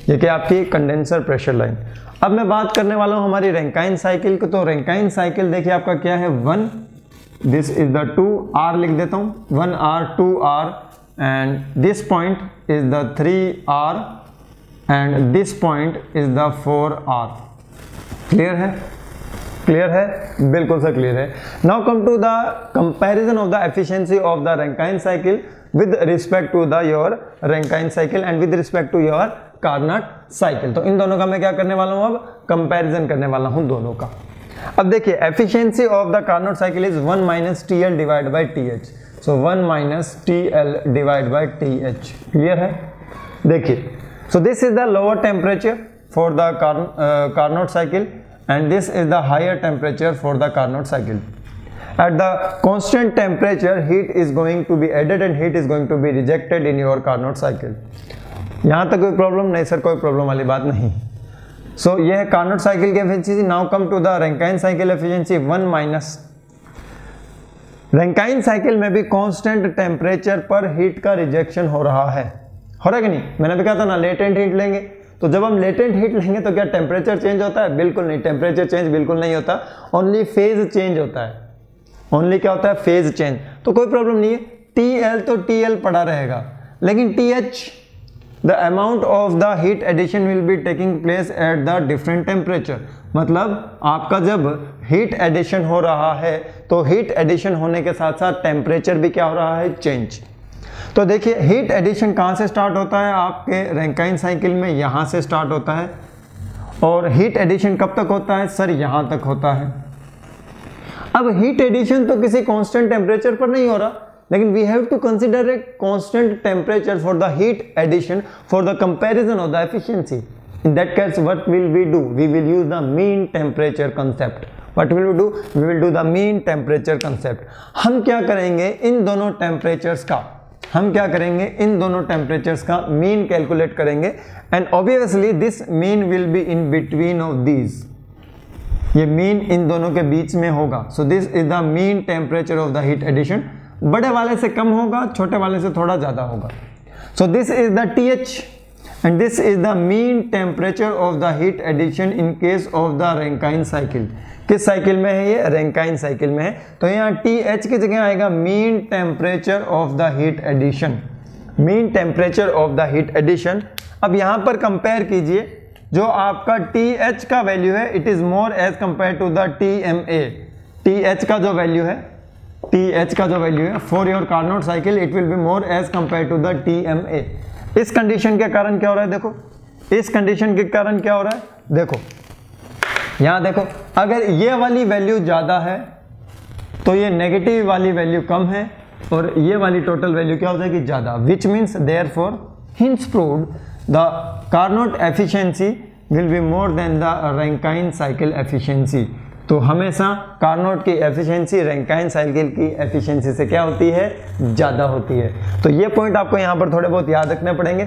ये क्या आपकी कंडेंसर प्रेशर लाइन। अब मैं बात करने वाला हूं हमारी रैंकाइन साइकिल को। तो रैंकाइन साइकिल देखिए आपका क्या है, 1, दिस इज द 2 R लिख देता हूं, 1 R 2 R, and this point is the 3 R, and this point is the 4 R। Clear है, क्लियर है, बिल्कुल सर क्लियर है। Now come to the comparison of the efficiency of the Rankine cycle with respect to the your Rankine cycle and with respect to your Carnot cycle। तो इन दोनों का मैं क्या करने वाला हूं, अब कंपैरिजन करने वाला हूं दोनों का। अब देखिए efficiency of the Carnot cycle is 1 minus TL divide by TH, so 1 minus TL divide by TH, clear है। देखिए सो this is the lower temperature for the Carnot cycle and this is the higher temperature for the Carnot cycle. At the constant temperature, heat is going to be added and heat is going to be rejected in your Carnot cycle. यहाँ तक कोई problem नहीं sir, कोई problem वाली बात नहीं। सो ये है कार्नोट साइकिल की efficiency. Now come to the Rankine cycle efficiency 1 minus. Rankine cycle में भी कांस्टेंट टेम्परेचर पर हीट का रिजेक्शन हो रहा है कि नहीं? मैंने भी कहा था ना लेटेंट हीट लेंगे, तो जब हम लेटेंट हीट लेंगे तो क्या टेम्परेचर चेंज होता है? बिल्कुल नहीं, टेम्परेचर चेंज बिल्कुल नहीं होता, ओनली फेज चेंज होता है। ओनली क्या होता है? Phase change. तो कोई प्रॉब्लम नहीं है, TL तो TL पड़ा रहेगा, लेकिन TH the amount of the heat addition will be taking place at the different temperature. मतलब आपका जब हीट एडिशन हो रहा है तो हीट एडिशन होने के साथ साथ टेम्परेचर भी क्या हो रहा है? चेंज। तो देखिए हीट एडिशन कहाँ से स्टार्ट होता है? आपके रैंकाइन साइकिल में यहाँ से स्टार्ट होता है, और हीट एडिशन कब तक होता है सर? यहाँ तक होता है। अब हीट एडिशन तो किसी कांस्टेंट टेम्परेचर पर नहीं हो रहा, लेकिन we have to consider a constant temperature for the heat addition for the comparison of the efficiency. In that case what will we do? We will use the mean temperature concept. What will we do? We will do the mean temperature concept. हम क्या करेंगे? इन दोनों temperatures का mean calculate करेंगे, and obviously this mean will be in between of these. ये mean इन दोनों के बीच में होगा। So this is the mean temperature of the heat addition. बड़े वाले से कम होगा, छोटे वाले से थोड़ा ज्यादा होगा। So this is the TH and this is the mean temperature of the heat addition in case of the Rankine cycle. किस साइकिल में है ये? रैंकाइन साइकिल में है। तो यहाँ TH की जगह आएगा mean temperature of the heat addition. Mean temperature of the heat addition. अब यहाँ पर कंपेयर कीजिए, जो आपका TH का वैल्यू है it is more as compare to the TMA। TH का जो वैल्यू है for your Carnot cycle it will be more as compare to the TMA। इस कंडीशन के कारण क्या हो रहा है? देखो इस कंडीशन के कारण क्या हो रहा है? देखो यहां देखो, अगर ये वाली वैल्यू ज्यादा है तो ये नेगेटिव वाली वैल्यू कम है, और ये वाली टोटल वैल्यू क्या हो जाएगी? ज्यादा। Which means therefore hints proved the Carnot efficiency will be more than the Rankine cycle efficiency. तो हमेशा कार्नोट की एफिशिएंसी रैंकाइन साइकिल की एफिशिएंसी से क्या होती है? ज्यादा होती है। तो ये पॉइंट आपको यहाँ पर थोड़े बहुत याद रखने पड़ेंगे।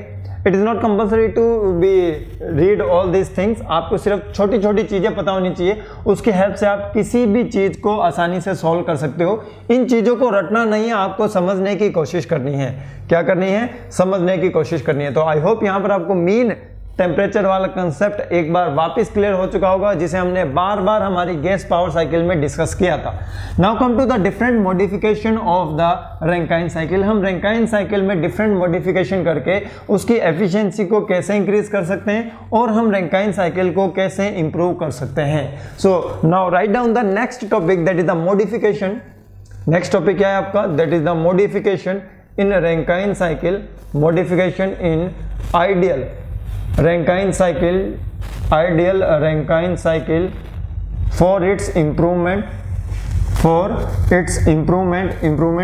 It is not compulsory to be read all this things. आपको सिर्फ छोटी छोटी चीजें पता होनी चाहिए, उसकी हेल्प से आप किसी भी चीज को आसानी से सॉल्व कर सकते हो। इन चीजों को रटना नहीं है, आपको समझने की कोशिश करनी है। क्या करनी है? समझने की कोशिश करनी है। तो आई होप यहाँ पर आपको मीन टेम्परेचर वाला कंसेप्ट एक बार वापस क्लियर हो चुका होगा, जिसे हमने बार बार हमारी गैस पावर साइकिल में डिस्कस किया था। Now come to the different modification of the Rankine cycle. हम रैंकाइन साइकिल में डिफरेंट मॉडिफिकेशन करके उसकी एफिशिएंसी को कैसे इंक्रीज कर सकते हैं, और हम रैंकाइन साइकिल को कैसे इंप्रूव कर सकते हैं। So now write down the next topic, that is the modification. Next topic क्या है आपका? That is the modification in Rankine cycle, modification in ideal Rankine cycle, ideal Rankine cycle for its improvement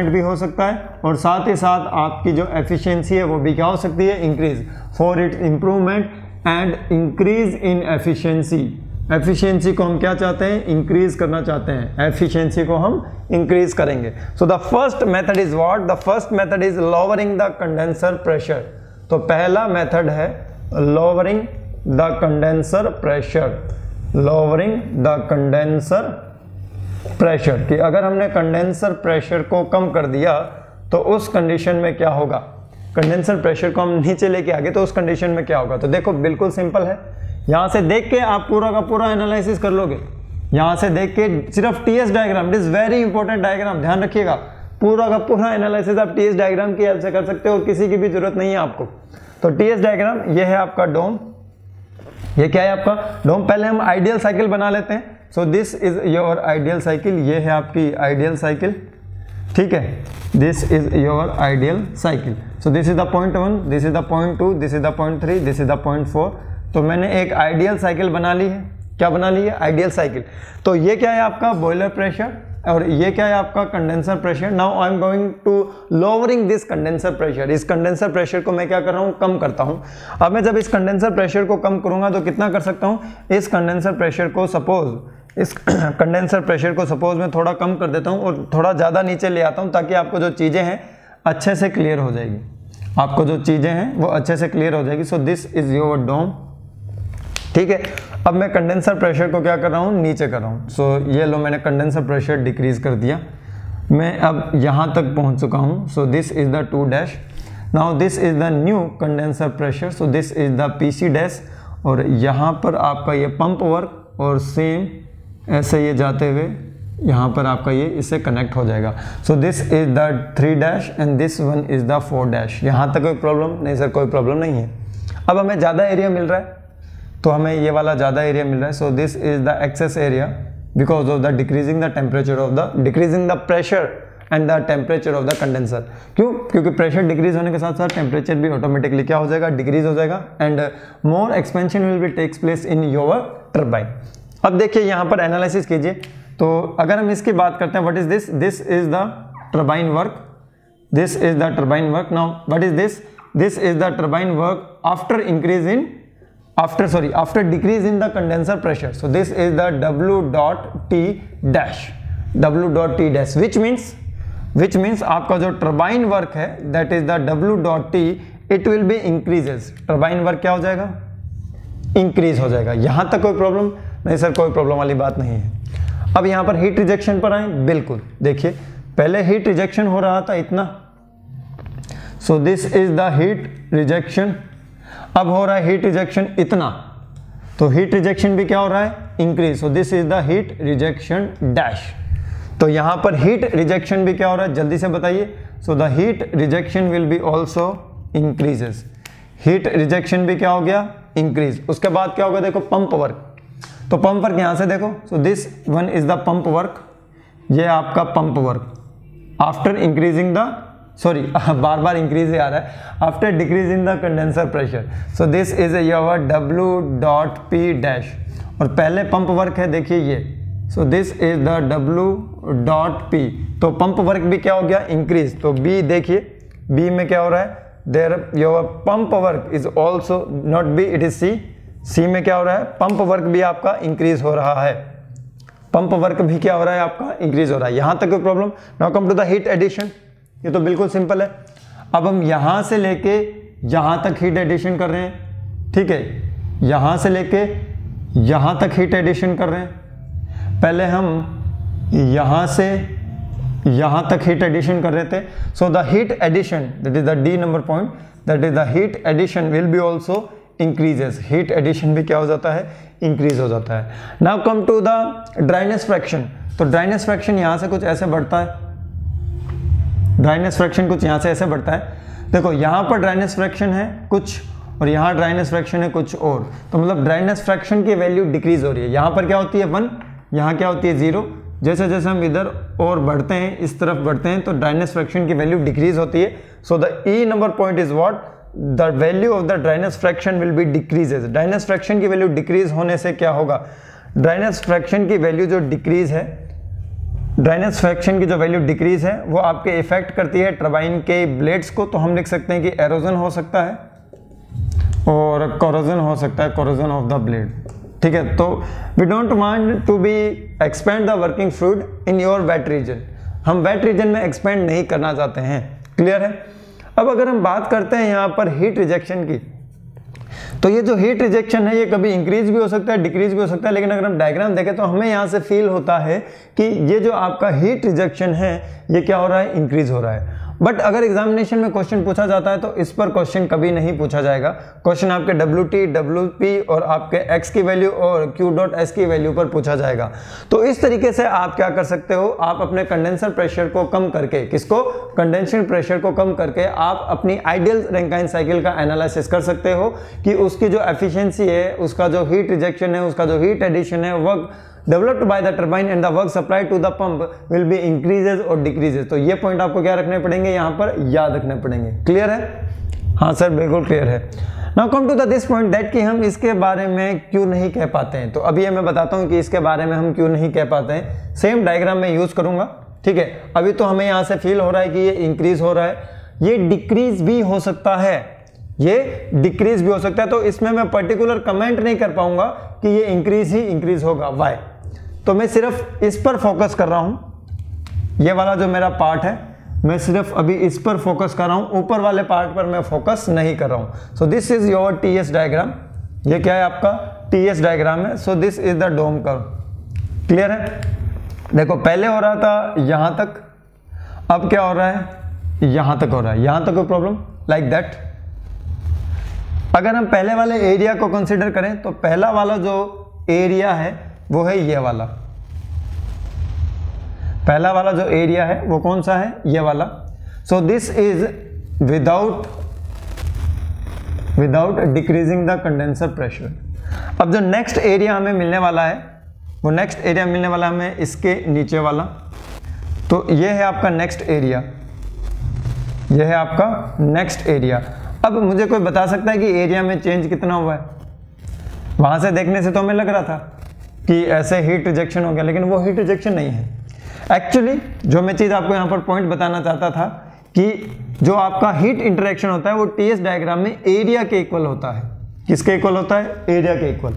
भी हो सकता है, और साथ ही साथ आपकी जो एफिशिएंसी है वो भी क्या हो सकती है? Increase. For its improvement and increase in efficiency. Efficiency को हम क्या चाहते हैं? इंक्रीज करना चाहते हैं। एफिशिएंसी को हम इंक्रीज करेंगे। सो the first method is what? The first method is lowering the condenser pressure. तो पहला मेथड है lowering the condenser pressure, lowering the condenser pressure। कि अगर हमने कंडेंसर प्रेशर को कम कर दिया तो उस कंडीशन में क्या होगा? कंडेंसर प्रेशर को हम नीचे लेके आगे तो उस कंडीशन में क्या होगा? तो देखो बिल्कुल सिंपल है, यहां से देख के आप पूरा का पूरा एनालिसिस कर लोगे। यहां से देख के सिर्फ TS diagram, it is very important diagram, ध्यान रखिएगा। पूरा का पूरा एनालिसिस आप TS डायग्राम की हेल्प से कर सकते हो, किसी की भी जरूरत नहीं है आपको। तो TS डायग्राम ये है आपका डोम, ये क्या है आपका? डोम। पहले हम आइडियल साइकिल बना लेते हैं। So this is your ideal cycle, ये है आपकी आइडियल साइकिल, ठीक है। This is your ideal cycle. So this is the point 1, this is the point 2, this is the point 3, this is the point 4। तो मैंने एक आइडियल साइकिल बना ली है। क्या बना ली है, आइडियल साइकिल। तो ये क्या है आपका बॉयलर प्रेशर और ये क्या है आपका condenser pressure. Now I am going to lowering this condenser pressure. इस कंडेंसर प्रेशर को मैं क्या कर रहा हूँ, कम करता हूँ। अब मैं जब इस कंडेंसर प्रेशर को कम करूंगा तो कितना कर सकता हूँ, इस कंडेंसर प्रेशर को सपोज मैं थोड़ा कम कर देता हूँ और थोड़ा ज़्यादा नीचे ले आता हूँ, ताकि आपको जो चीज़ें हैं अच्छे से क्लियर हो जाएगी, आपको जो चीज़ें हैं वो अच्छे से क्लियर हो जाएगी। सो दिस इज योर डोम, ठीक है। अब मैं कंडेंसर प्रेशर को क्या कर रहा हूँ, नीचे कर रहा हूँ। सो ये लो मैंने कंडेंसर प्रेशर डिक्रीज कर दिया, मैं अब यहाँ तक पहुँच चुका हूँ। सो this is the 2 dash. Now this is the new condenser pressure, so this is the PC dash. और यहाँ पर आपका ये पंप वर्क और सेम ऐसे ये जाते हुए यहाँ पर आपका ये इससे कनेक्ट हो जाएगा। सो this is the 3 dash and this one is the 4 dash. यहाँ तक कोई प्रॉब्लम नहीं सर, कोई प्रॉब्लम नहीं है। अब हमें ज़्यादा एरिया मिल रहा है तो हमें ये वाला ज़्यादा एरिया मिल रहा है। So this is the excess area because of the decreasing the temperature of the decreasing the pressure and the temperature of the condenser. क्यों, क्योंकि प्रेशर डिक्रीज होने के साथ साथ टेम्परेचर भी ऑटोमेटिकली क्या हो जाएगा, डिक्रीज हो जाएगा and more expansion will be takes place in your turbine. अब देखिए यहाँ पर एनालिसिस कीजिए, तो अगर हम इसकी बात करते हैं, what is this, this is the turbine work, this is the turbine work. Now what is this, this is the turbine work after increase in after decrease in the condenser pressure. So this is the W dot T dash, W dot T dash, which means आपका जो turbine work है that is the W dot T, it will be increases। Turbine work क्या हो जाएगा, increase हो जाएगा। यहां तक कोई प्रॉब्लम नहीं सर, कोई प्रॉब्लम वाली बात नहीं है। अब यहां पर हीट रिजेक्शन पर आए, बिल्कुल देखिए पहले हीट रिजेक्शन हो रहा था इतना, so this is the heat rejection. अब हो रहा है हीट रिजेक्शन इतना, तो हीट रिजेक्शन भी क्या हो रहा है, increase. So this is the heat rejection dash. तो यहां पर हीट रिजेक्शन भी क्या हो रहा है, जल्दी से बताइए। सो the heat rejection will be also increases. Heat rejection भी क्या हो गया, इंक्रीज। उसके बाद क्या होगा, देखो पंप वर्क, तो पंप वर्क यहां से देखो। So this one is the pump work, ये आपका pump work after increasing the बार बार इंक्रीज आ रहा है, after decreasing the condenser pressure. So this is your W dot P dash, और पहले पंप वर्क है देखिए ये। So this is the W dot P, तो पंप वर्क भी क्या हो गया, इंक्रीज। तो B देखिए, B में क्या हो रहा है, there your pump work is also not B, it is C में क्या हो रहा है, पंप वर्क भी आपका इंक्रीज हो रहा है, पंप वर्क भी क्या हो रहा है आपका, इंक्रीज हो रहा है। यहां तक कोई problem. Now come to the heat addition, ये तो बिल्कुल सिंपल है। अब हम यहां से लेके यहां तक हीट एडिशन कर रहे हैं, ठीक है, यहां से लेके यहां तक हीट एडिशन कर रहे हैं। पहले हम यहां से यहां तक हीट एडिशन कर रहे थे। So the heat addition, that is the D number point, that is the heat addition will be also increases. Heat addition भी क्या हो जाता है, इंक्रीज हो जाता है। Now come to the dryness fraction. तो ड्राइनेस फ्रैक्शन यहां से कुछ ऐसे बढ़ता है, ड्राइनेस फ्रैक्शन कुछ यहाँ से ऐसे बढ़ता है। देखो यहाँ पर ड्राइनेस फ्रैक्शन है कुछ और यहाँ ड्राइनेस फ्रैक्शन है कुछ और, तो मतलब ड्राइनेस फ्रैक्शन की वैल्यू डिक्रीज हो रही है। यहाँ पर क्या होती है 1, यहाँ क्या होती है 0। जैसे जैसे हम इधर और बढ़ते हैं, इस तरफ बढ़ते हैं, तो ड्राइनेस फ्रैक्शन की वैल्यू डिक्रीज होती है। So the E number point is what, the value of the dryness fraction will be decreases. Dryness fraction की वैल्यू डिक्रीज होने से क्या होगा, ड्राइनेस फ्रैक्शन की वैल्यू जो डिक्रीज है, ड्राइनेस फ्रैक्शन की जो वैल्यू डिक्रीज है वो आपके इफेक्ट करती है टर्बाइन के ब्लेड्स को। तो हम लिख सकते हैं कि एरोजन हो सकता है और कोरोजन हो सकता है, कोरोजन ऑफ द ब्लेड, ठीक है। तो we don't want to be expand the working fluid in your wet region, हम वेट रीजन में एक्सपेंड नहीं करना चाहते हैं, क्लियर है। अब अगर हम बात करते हैं यहाँ पर हीट रिजेक्शन की, तो ये जो हीट रिजेक्शन है ये कभी इंक्रीज भी हो सकता है, डिक्रीज भी हो सकता है, लेकिन अगर हम डायग्राम देखें तो हमें यहाँ से फील होता है कि ये जो आपका हीट रिजेक्शन है ये क्या हो रहा है, इंक्रीज हो रहा है। बट अगर एग्जामिनेशन में क्वेश्चन पूछा जाता है तो इस पर क्वेश्चन कभी नहीं पूछा जाएगा। क्वेश्चन आपके WT, WP और आपके X की वैल्यू और Q डॉट S की वैल्यू पर पूछा जाएगा। तो इस तरीके से आप क्या कर सकते हो, आप अपने कंडेंसर प्रेशर को कम करके, किसको, कंडेंसेशन प्रेशर को कम करके आप अपनी आइडियल रैंकाइन साइकिल का एनालिसिस कर सकते हो कि उसकी जो एफिशिएंसी है, उसका जो हीट रिजेक्शन है, उसका जो हीट एडिशन है, work developed by the turbine and the work supplied to the pump will be increases or decreases। तो ये पॉइंट आपको क्या रखने पड़ेंगे, यहाँ पर याद रखने पड़ेंगे। क्लियर है, हाँ सर बिल्कुल क्लियर है। Now come to the this point that कि हम इसके बारे में क्यों नहीं कह पाते हैं। तो अभी ये मैं बताता हूँ कि इसके बारे में हम क्यों नहीं कह पाते हैं। सेम डायग्राम में यूज करूंगा, ठीक है। अभी तो हमें यहाँ से फील हो रहा है कि ये इंक्रीज हो रहा है, ये डिक्रीज भी हो सकता है, ये डिक्रीज भी हो सकता है। तो इसमें मैं पर्टिकुलर कमेंट नहीं कर पाऊंगा कि ये इंक्रीज ही इंक्रीज होगा, वाई। तो मैं सिर्फ इस पर फोकस कर रहा हूं, ये वाला जो मेरा पार्ट है मैं सिर्फ अभी इस पर फोकस कर रहा हूं, ऊपर वाले पार्ट पर मैं फोकस नहीं कर रहा हूं। So this is your TS diagram, ये क्या है आपका टीएस डायग्राम है। So this is the dome curve, clear है। देखो पहले हो रहा था यहां तक, अब क्या हो रहा है यहां तक हो रहा है, यहां तक कोई प्रॉब्लम लाइक दैट। अगर हम पहले वाले एरिया को कंसीडर करें तो पहला वाला जो एरिया है वो है ये वाला, पहला वाला जो एरिया है वो कौन सा है, ये वाला। सो this is without decreasing the condenser pressure. अब जो नेक्स्ट एरिया हमें मिलने वाला है, वो नेक्स्ट एरिया मिलने वाला हमें इसके नीचे वाला। तो ये है आपका नेक्स्ट एरिया, ये है आपका नेक्स्ट एरिया। अब मुझे कोई बता सकता है कि एरिया में चेंज कितना हुआ है? वहां से देखने से तो हमें लग रहा था कि ऐसे हीट रिजेक्शन हो गया, लेकिन वो हीट रिजेक्शन नहीं है। एक्चुअली जो मैं चीज़ आपको यहाँ पर पॉइंट बताना चाहता था कि जो आपका हीट इंटरेक्शन होता है वो टीएस डायग्राम में एरिया के इक्वल होता है। किसके इक्वल होता है? एरिया के इक्वल।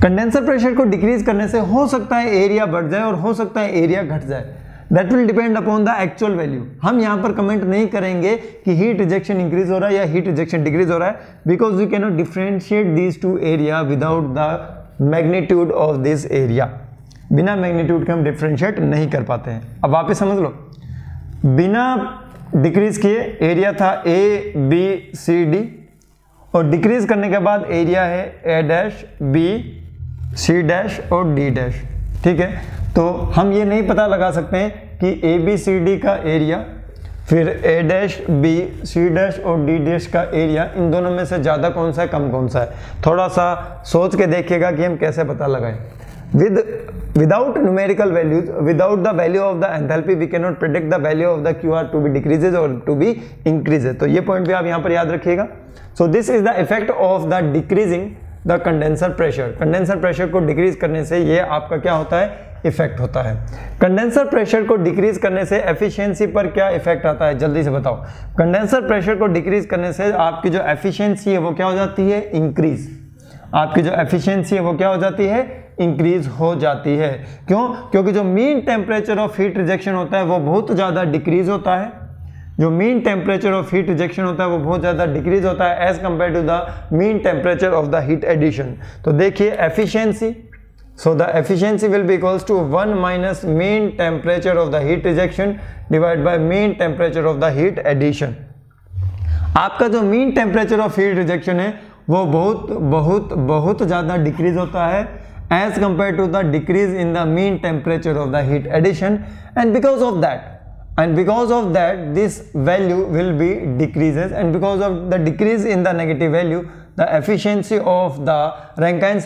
कंडेंसर प्रेशर को डिक्रीज करने से हो सकता है एरिया बढ़ जाए और हो सकता है एरिया घट जाए, that will depend upon the actual value. हम यहाँ पर कमेंट नहीं करेंगे कि हीट रिजेक्शन इंक्रीज हो रहा है या हीट रिजेक्शन डिक्रीज हो रहा है, because we can not differentiate these two area without the magnitude of this area. बिना मैग्नीट्यूड के हम डिफरेंशिएट नहीं कर पाते हैं। अब वापस समझ लो, बिना डिक्रीज किए एरिया था ए बी सी डी, और डिक्रीज करने के बाद एरिया है ए डैश बी सी डैश और डी डैश, ठीक है। तो हम ये नहीं पता लगा सकते हैं कि ए बी सी डी का एरिया, फिर ए डैश बी सी डैश और डी डैश का एरिया, इन दोनों में से ज़्यादा कौन सा है कम कौन सा है। थोड़ा सा सोच के देखिएगा कि हम कैसे पता लगाएं। Without numerical values, without the value of the enthalpy, we cannot predict the value of the QR to be decreases or to be increases। तो ये पॉइंट भी आप यहाँ पर याद रखिएगा। So this is the effect of the decreasing the condenser pressure। Condenser pressure को decrease करने से ये आपका क्या होता है, इफेक्ट होता है। कंडेंसर प्रेशर को डिक्रीज करने से एफिशिएंसी पर क्या इफेक्ट आता है, जल्दी से बताओ। कंडेंसर प्रेशर को डिक्रीज करने से आपकी जो एफिशिएंसी है वो क्या हो जाती है, इंक्रीज। आपकी जो एफिशिएंसी है वो क्या हो जाती है, इंक्रीज हो जाती है। क्यों? क्योंकि जो mean temperature of heat rejection होता है वो बहुत ज़्यादा डिक्रीज होता है। जो mean temperature of heat rejection होता है वो बहुत ज़्यादा डिक्रीज होता है as compare to the mean temperature of the heat addition. तो देखिए efficiency, so the efficiency will be equals to 1 minus mean temperature of the heat rejection divide by mean temperature of the heat addition. आपका जो mean temperature of heat rejection है वो बहुत बहुत बहुत ज़्यादा डिक्रीज होता है as compared to the decrease in the mean temperature of the heat addition, and because of that this value will be decreases, and because of the decrease in the negative value the efficiency of the Rankine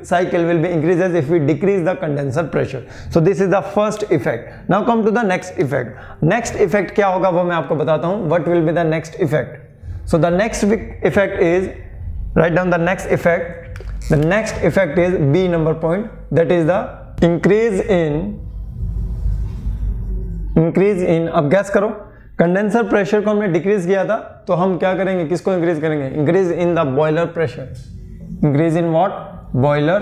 cycle will be increases if we decrease the condenser pressure. So this is the first effect. Now come to the next effect. Next effect क्या होगा वो मैं आपको बताता हूँ. What will be the next effect? So the next effect is, write down the next effect. The next effect is B number point, that is the increase in अब gas करो, condenser pressure को हमने decrease किया था तो हम क्या करेंगे, किसको इंक्रीज करेंगे, increase in the boiler pressure. Increase in what, boiler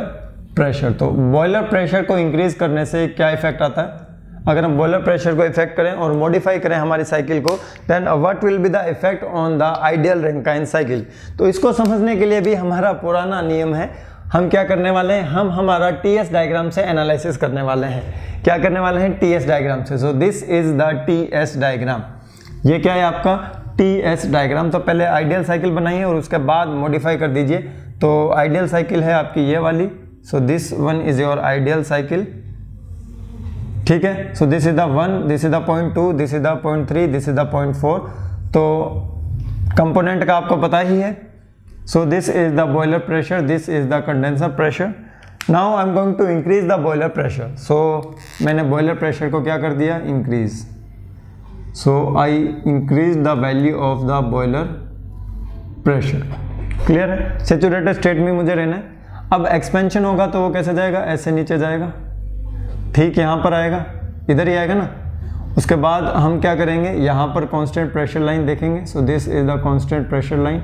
pressure. तो बॉयलर प्रेशर को इंक्रीज करने से क्या इफेक्ट आता है, अगर हम बॉयलर प्रेशर को इफेक्ट करें और मॉडिफाई करें हमारी साइकिल को, then what will be the effect on the ideal Rankine cycle. तो इसको समझने के लिए भी हमारा पुराना नियम है, हम क्या करने वाले हैं, हम हमारा टीएस डायग्राम से एनालिसिस करने वाले हैं। क्या करने वाले हैं, टीएस डायग्राम से। So this is the TS diagram. ये क्या है आपका टीएस डायग्राम। तो पहले आइडियल साइकिल बनाइए और उसके बाद मॉडिफाई कर दीजिए। तो आइडियल साइकिल है आपकी ये वाली। So this one is your ideal cycle, ठीक है। So this is the 1, this is the 0.2, this is the 0.3, this is the 0.4। तो कंपोनेंट का आपको पता ही है। So this is the boiler pressure, this is the condenser pressure. Now I am going to increase the boiler pressure. So मैंने boiler pressure को क्या कर दिया, increase. So I increase the value of the boiler pressure, clear है, saturated state में मुझे रहना है। अब एक्सपेंशन होगा तो वो कैसे जाएगा, ऐसे नीचे जाएगा, ठीक यहाँ पर आएगा, इधर ही आएगा ना। उसके बाद हम क्या करेंगे, यहाँ पर कांस्टेंट प्रेशर लाइन देखेंगे। सो this is the constant pressure line,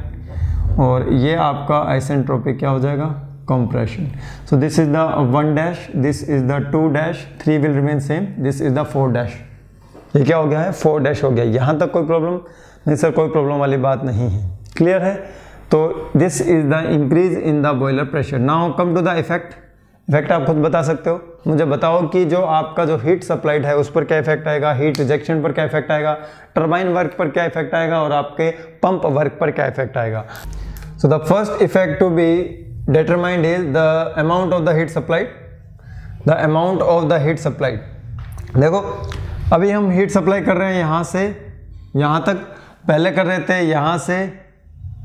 और ये आपका आइसेंट्रोपिक क्या हो जाएगा, compression. So this is the 1 dash, this is the 2 dash, 3 will remain same, this is the 4 dash. ये क्या हो गया है, 4 डैश हो गया। यहाँ तक कोई प्रॉब्लम नहीं सर, कोई प्रॉब्लम वाली बात नहीं है, क्लियर है। तो this is the increase in the boiler pressure. Now come to the effect. Effect आप खुद बता सकते हो, मुझे बताओ कि जो आपका जो हीट सप्लाइड है उस पर क्या इफेक्ट आएगा, हीट रिजेक्शन पर क्या इफेक्ट आएगा, टरबाइन वर्क पर क्या इफेक्ट आएगा, और आपके पंप वर्क पर क्या इफेक्ट आएगा। So the first effect to be determined is the amount of the heat supplied, the amount of the heat supplied. देखो अभी हम हीट सप्लाई कर रहे हैं यहाँ से यहाँ तक, पहले कर रहे थे यहाँ से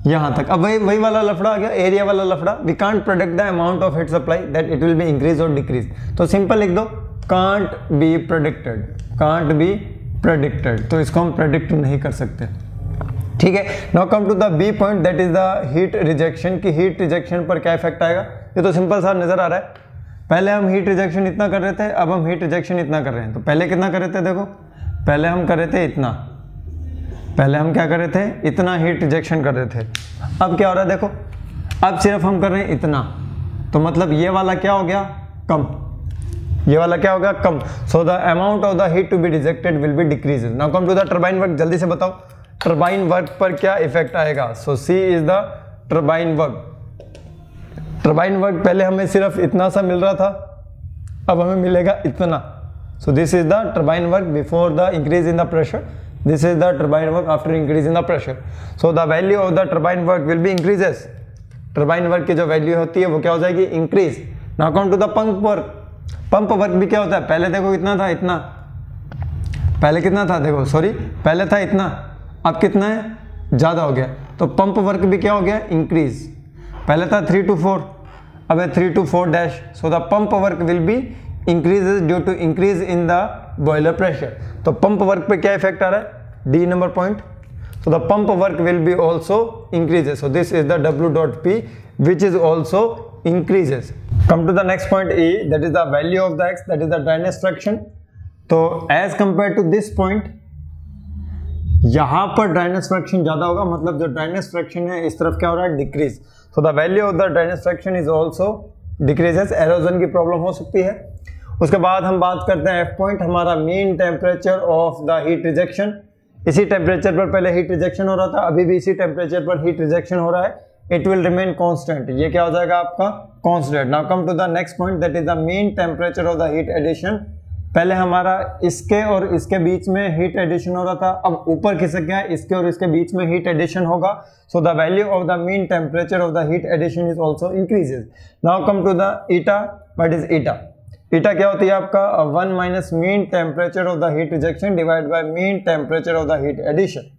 यहाँ तक। अब वही वाला लफड़ा आ गया, एरिया वाला लफड़ा। We can't predict the amount of heat supply that it will be increase और डिक्रीज। तो सिंपल लिख दो, can't be predicted, can't be predicted. तो इसको हम प्रेडिक्ट नहीं कर सकते, ठीक है। Now come to the B point, that is the heat rejection. की हीट रिजेक्शन पर क्या इफेक्ट आएगा, ये तो सिंपल सा नजर आ रहा है। पहले हम हीट रिजेक्शन इतना कर रहे थे, अब हम हीट रिजेक्शन इतना कर रहे हैं। तो पहले कितना कर रहे थे, देखो पहले हम कर रहे थे इतना, पहले हम क्या कर रहे थे, इतना हीट रिजेक्शन कर रहे थे। अब क्या हो रहा है, देखो अब सिर्फ हम कर रहे हैं इतना, तो मतलब ये वाला क्या हो गया, कम, ये वाला क्या हो गया, कम। So the amount of the heat to be rejected will be decrease. Now come to the turbine work. जल्दी से बताओ टरबाइन वर्क पर क्या इफेक्ट आएगा। So see is the turbine work. Turbine work पहले हमें सिर्फ इतना सा मिल रहा था, अब हमें मिलेगा इतना। So this is the turbine work before the increase in the pressure, this is the turbine work after increase in the pressure. So the value of the turbine work will be increases. Turbine work की जो value होती है वो क्या हो जाएगी, increase. Now come to the pump work. Pump work भी क्या होता है, पहले देखो कितना था, इतना, पहले कितना था, देखो सॉरी पहले था इतना, अब कितना है, ज्यादा हो गया। तो पंप वर्क भी क्या हो गया, इंक्रीज। पहले था 3 to 4, अब है 3 to 4 dash. So the pump work will be increases due to increase in the boiler pressure. तो पंप वर्क पे क्या इफेक्ट आ रहा है, D number point. So the pump work will be also increases. So this is the W.P which is also increases. Come to the next point E, that is the value of the X, that is the dryness fraction. तो as compared to this point, यहाँ पर dryness fraction ज्यादा होगा, मतलब जो dryness fraction है इस तरफ क्या हो रहा है, decrease. So the value of the dryness fraction is also decreases. Halogen की प्रॉब्लम हो सकती है। उसके बाद हम बात करते हैं F पॉइंट, हमारा mean temperature of the heat rejection. इसी टेम्परेचर पर पहले हीट रिजेक्शन हो रहा था, अभी भी इसी टेम्परेचर पर हीट रिजेक्शन हो रहा है। इट विल रिमेन कांस्टेंट, ये क्या हो जाएगा आपका, constant. Now come to the next point, that is the mean temperature of the heat addition. पहले हमारा इसके और इसके बीच में हीट एडिशन हो रहा था, अब ऊपर खिसक गया, इसके और इसके बीच में हीट एडिशन होगा। So the value of the mean temperature of the heat addition is also increases. Now come to the eta. What is eta? Eta क्या होती है आपका, 1 minus mean temperature of the heat rejection divide by mean temperature of the heat addition.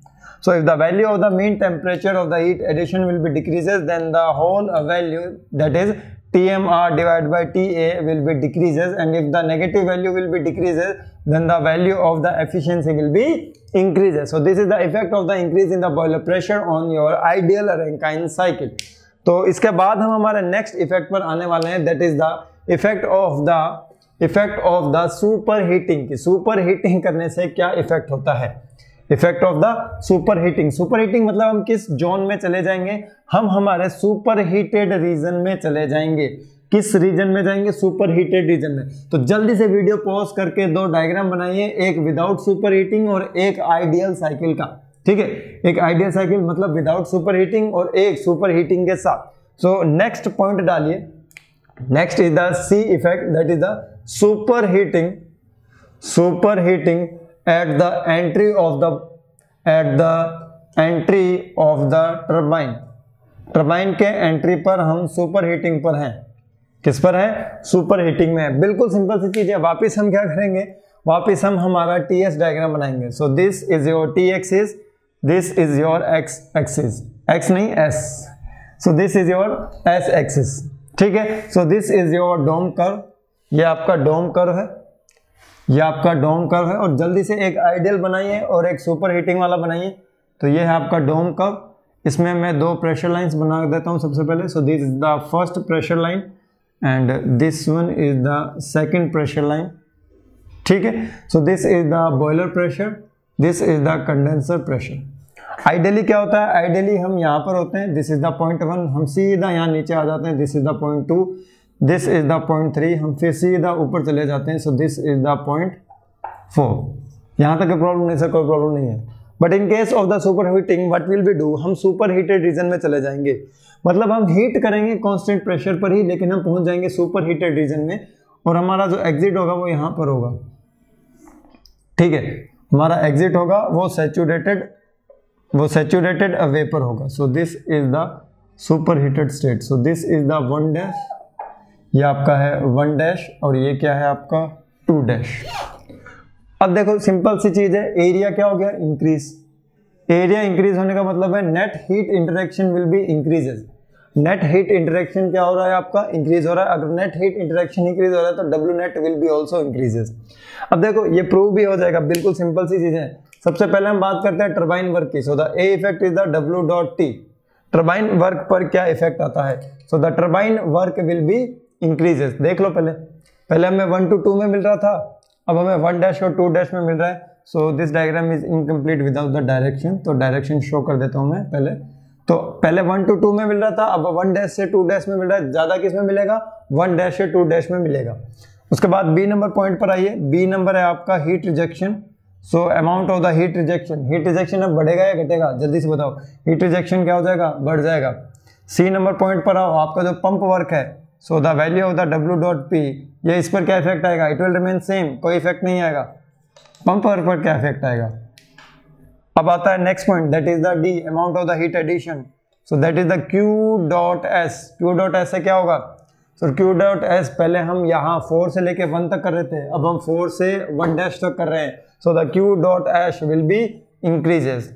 So if the value of the mean temperature of the heat addition will be decreases, then the whole value, that is TMR divided by TA, will be decreases, and if the negative value will be decreases, then the value of the efficiency will be increases. So this is the effect of the increase in the boiler pressure on your ideal Rankine cycle. तो इसके बाद हम हमारे next effect पर आने वाले हैं, that is the effect of the super heating की सुपर हीटिंग करने से क्या इफेक्ट होता है. Effect of the super heating. Super heating मतलब हम किस जोन में चले जाएंगे, हम हमारे सुपर हीटेड रीजन में चले जाएंगे. किस रीजन में जाएंगे, सुपर हीटेड रीजन में. तो जल्दी से वीडियो पॉज करके दो डायग्राम बनाइए, एक विदाउट सुपर हीटिंग और एक आइडियल साइकिल का. ठीक है, एक आइडियल साइकिल मतलब विदाउट सुपर हीटिंग और एक सुपर हीटिंग के साथ. सो नेक्स्ट पॉइंट डालिए. Next is the C effect, that is the super heating at the entry of the turbine. Turbine के एंट्री पर हम सुपर हीटिंग पर हैं. किस पर है, सुपर हीटिंग में. बिल्कुल सिंपल सी चीज है. वापिस हम क्या करेंगे, वापिस हम हमारा टीएस डायग्राम बनाएंगे. So this is your T axis, this is your X axis, X नहीं S. So this is your S axis. ठीक है. So this is your dome curve. ये आपका डोम कर्व है, ये आपका डोम कर्व है. और जल्दी से एक आइडियल बनाइए और एक सुपर हीटिंग वाला बनाइए. तो ये है आपका डोम कर्व, इसमें मैं दो प्रेशर लाइंस बना देता हूँ सबसे पहले। सो this is the first pressure line and this one is the second pressure line, ठीक है। So this is the boiler pressure, this is the condenser pressure. Ideally क्या होता है, आइडियली हम यहाँ पर होते हैं, दिस इज द पॉइंट 1, हम सीधा यहाँ नीचे आ जाते हैं, this is the point 2, this is the point 3, हम फिर सीधा ऊपर चले जाते हैं, so this is the point 4। यहाँ तक प्रॉब्लम नहीं सर, कोई प्रॉब्लम नहीं है। But in case of the super heating what will B do, हम सुपर हीटेड रीजन में चले जाएंगे, मतलब हम हीट करेंगे कांस्टेंट प्रेशर पर ही, लेकिन हम पहुंच जाएंगे सुपर हीटेड रीजन में, और हमारा जो एग्जिट होगा वो यहाँ पर होगा, ठीक है। हमारा एग्जिट होगा वो सैचुरेटेड वेपर होगा। So this is the super heated state. So this is the 1 dash, ये आपका है 1 डैश, और ये क्या है आपका 2 डैश। अब देखो सिंपल सी चीज है, एरिया क्या हो गया, इंक्रीज। एरिया इंक्रीज होने का मतलब है net heat interaction will be increases. Net heat interaction क्या हो रहा है आपका, इंक्रीज हो रहा है। अगर नेट हीट इंटरेक्शन इंक्रीज हो रहा है तो W net will be also increases. अब देखो ये प्रूव भी हो जाएगा, बिल्कुल सिंपल सी चीज है। सबसे पहले हम बात करते हैं टरबाइन वर्क की। So the A effect is the W dot T. Turbine work पर क्या इफेक्ट आता है, so the turbine work will be increases. देख लो पहले हमें 1 to 2 में मिल रहा था, अब हमें 1 डैश और 2 डैश में मिल रहा है। So this diagram is incomplete without the direction, तो डायरेक्शन शो कर देता हूं मैं पहले। तो पहले 1 to 2 में मिल रहा था, अब 1 डैश से 2 डैश में मिल रहा है। ज्यादा किस में मिलेगा, 1 डैश से 2 डैश में मिलेगा। उसके बाद बी नंबर पॉइंट पर आइए। बी नंबर है आपका heat rejection. So amount of the heat rejection, heat rejection अब बढ़ेगा या घटेगा, जल्दी से बताओ। हीट रिजेक्शन क्या हो जाएगा, बढ़ जाएगा। सी नंबर पॉइंट पर आओ, आपका जो पंप वर्क है, so the value of the W dot P, ये इस पर क्या इफेक्ट आएगा, इट विल रिमेन सेम, कोई इफेक्ट नहीं आएगा। पंप वर्क पर क्या इफेक्ट आएगा। अब आता है next point, that is the D, amount of the heat addition. So that is the Q dot S. Q dot S से क्या होगा, सो क्यू डॉट एस पहले हम यहाँ 4 से लेके 1 तक कर रहे थे, अब हम 4 से 1 डैश तक कर रहे हैं। So the Q dot S will be increases.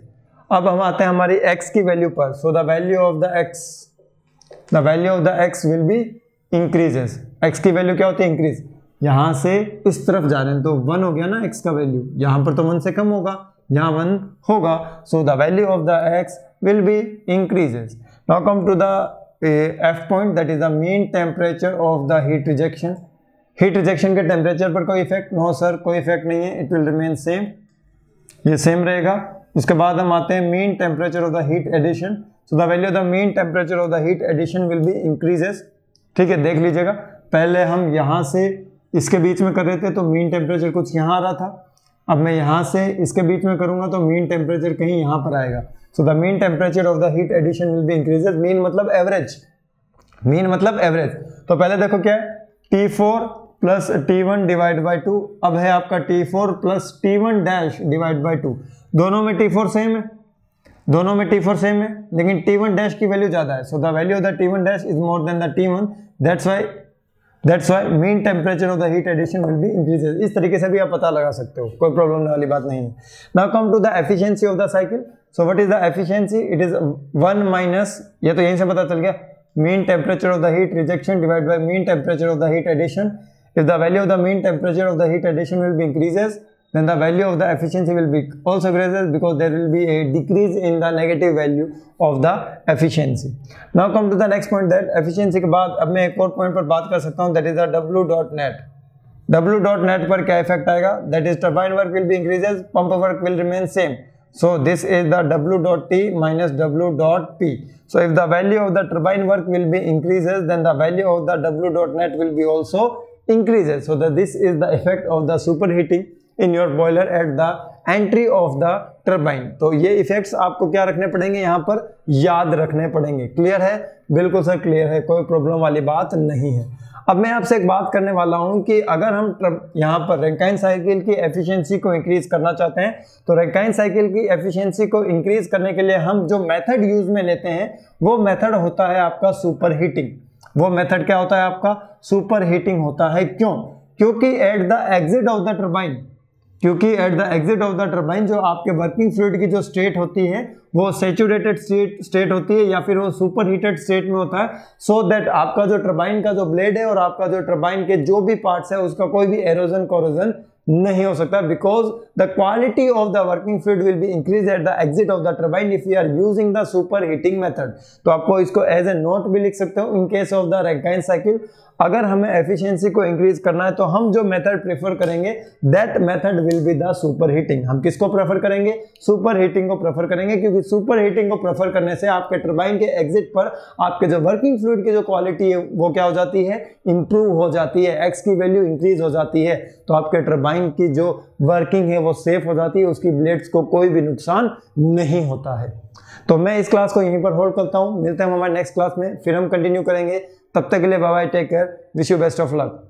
अब हम आते हैं हमारी x की वैल्यू पर। सो the value of the x will be increases. x की वैल्यू क्या होती है, इंक्रीज। यहाँ से इस तरफ जा रहे हैं तो 1 हो गया ना x का वैल्यू, यहाँ पर तो 1 से कम होगा, यहाँ 1 होगा। So the value of the x will be increases. Now come to the F point, that is the mean temperature of the heat rejection. Heat rejection के टेम्परेचर पर कोई इफेक्ट, नो सर कोई इफेक्ट नहीं है, it will remain same, ये same रहेगा। उसके बाद हम आते हैं mean temperature of the heat addition. So the value of the mean temperature of the heat addition will be increases, ठीक है। देख लीजिएगा, पहले हम यहाँ से इसके बीच में कर रहे थे तो मीन टेम्परेचर कुछ यहाँ आ रहा था, अब मैं यहाँ से इसके बीच में करूँगा तो मीन टेम्परेचर कहीं यहाँ पर आएगा। So the mean temperature of the heat addition will be increases. Mean मतलब एवरेज, मीन मतलब एवरेज। तो पहले देखो क्या है, T4 plus T1 divide by 2, अब है आपका T4 plus T1 dash divide by 2। दोनों में T4 सेम है, दोनों में T4 सेम है, लेकिन T1 डैश की वैल्यू ज्यादा है। So the value of the T1 dash is more than the T1, that's why mean temperature of the heat addition will be increases. इस तरीके से भी आप पता लगा सकते हो, कोई प्रॉब्लम वाली बात नहीं है। Now come to the efficiency of the cycle. So what is the efficiency, it is 1 minus, ये तो यहीं से पता चल गया, mean temperature of the heat rejection divided by mean temperature of the heat addition. If the value of the mean temperature of the heat addition will be increases, then the value of the efficiency will be also increases, because there will be a decrease in the negative value of the efficiency. Now come to the next point, that efficiency के बाद अब मैं एक और point पर बात कर सकता हूँ, that is the W dot net. W dot net पर क्या effect आएगा, that is turbine work will be increases, pump work will remain same. So this is the W dot T minus W dot P. So if the value of the turbine work will be increases, then the value of the W dot net will be also increases. So that this is the effect of the superheating in your boiler at the entry of the turbine. तो ये effects आपको क्या रखने पड़ेंगे, यहाँ पर याद रखने पड़ेंगे। क्लियर है, बिल्कुल सर क्लियर है, कोई प्रॉब्लम वाली बात नहीं है। अब मैं आपसे एक बात करने वाला हूं कि अगर हम यहाँ पर रैंकाइन साइकिल की एफिशिएंसी को इंक्रीज करना चाहते हैं, तो रैंकाइन साइकिल की एफिशिएंसी को इंक्रीज करने के लिए हम जो मेथड यूज में लेते हैं वो मेथड होता है आपका सुपर हीटिंग। वो मेथड क्या होता है आपका, सुपर हीटिंग होता है। क्यों, क्योंकि at the exit of the turbine, क्योंकि at the exit of the turbine जो आपके वर्किंग फ्लूइड की जो स्टेट होती है वो सैचुरेटेड स्टेट होती है या फिर वो सुपर हीटेड स्टेट में होता है, सो दैट आपका जो टरबाइन का जो ब्लेड है और आपका जो टरबाइन के जो भी पार्ट्स है उसका कोई भी एरोजन कोरोजन नहीं हो सकता, because the quality of the working fluid will be increase at the exit of the turbine if you are using the super heating method. तो आपको इसको एज ए नोट भी लिख सकते हो इन case of the Rankine cycle. अगर हमें efficiency को इंक्रीज करना है तो हम जो मेथड प्रेफर करेंगे that method will be the super heating. हम किसको प्रेफर करेंगे? सुपर हीटिंग को प्रेफर करेंगे, क्योंकि सुपर हीटिंग को प्रेफर करने से आपके टरबाइन के एग्जिट पर आपके जो वर्किंग फ्लूइड की जो क्वालिटी है वो क्या हो जाती है? इंप्रूव हो जाती है, एक्स की वैल्यू इंक्रीज हो जाती है। तो आपके टरबाइन की जो वर्किंग है वो सेफ हो जाती है, उसकी ब्लेड्स को कोई भी नुकसान नहीं होता है। तो मैं इस क्लास को यहीं पर होल्ड करता हूँ, मिलते हैं हमारे नेक्स्ट क्लास में, फिर हम कंटिन्यू करेंगे। तब तक के लिए bye bye, take care, wish you best of luck.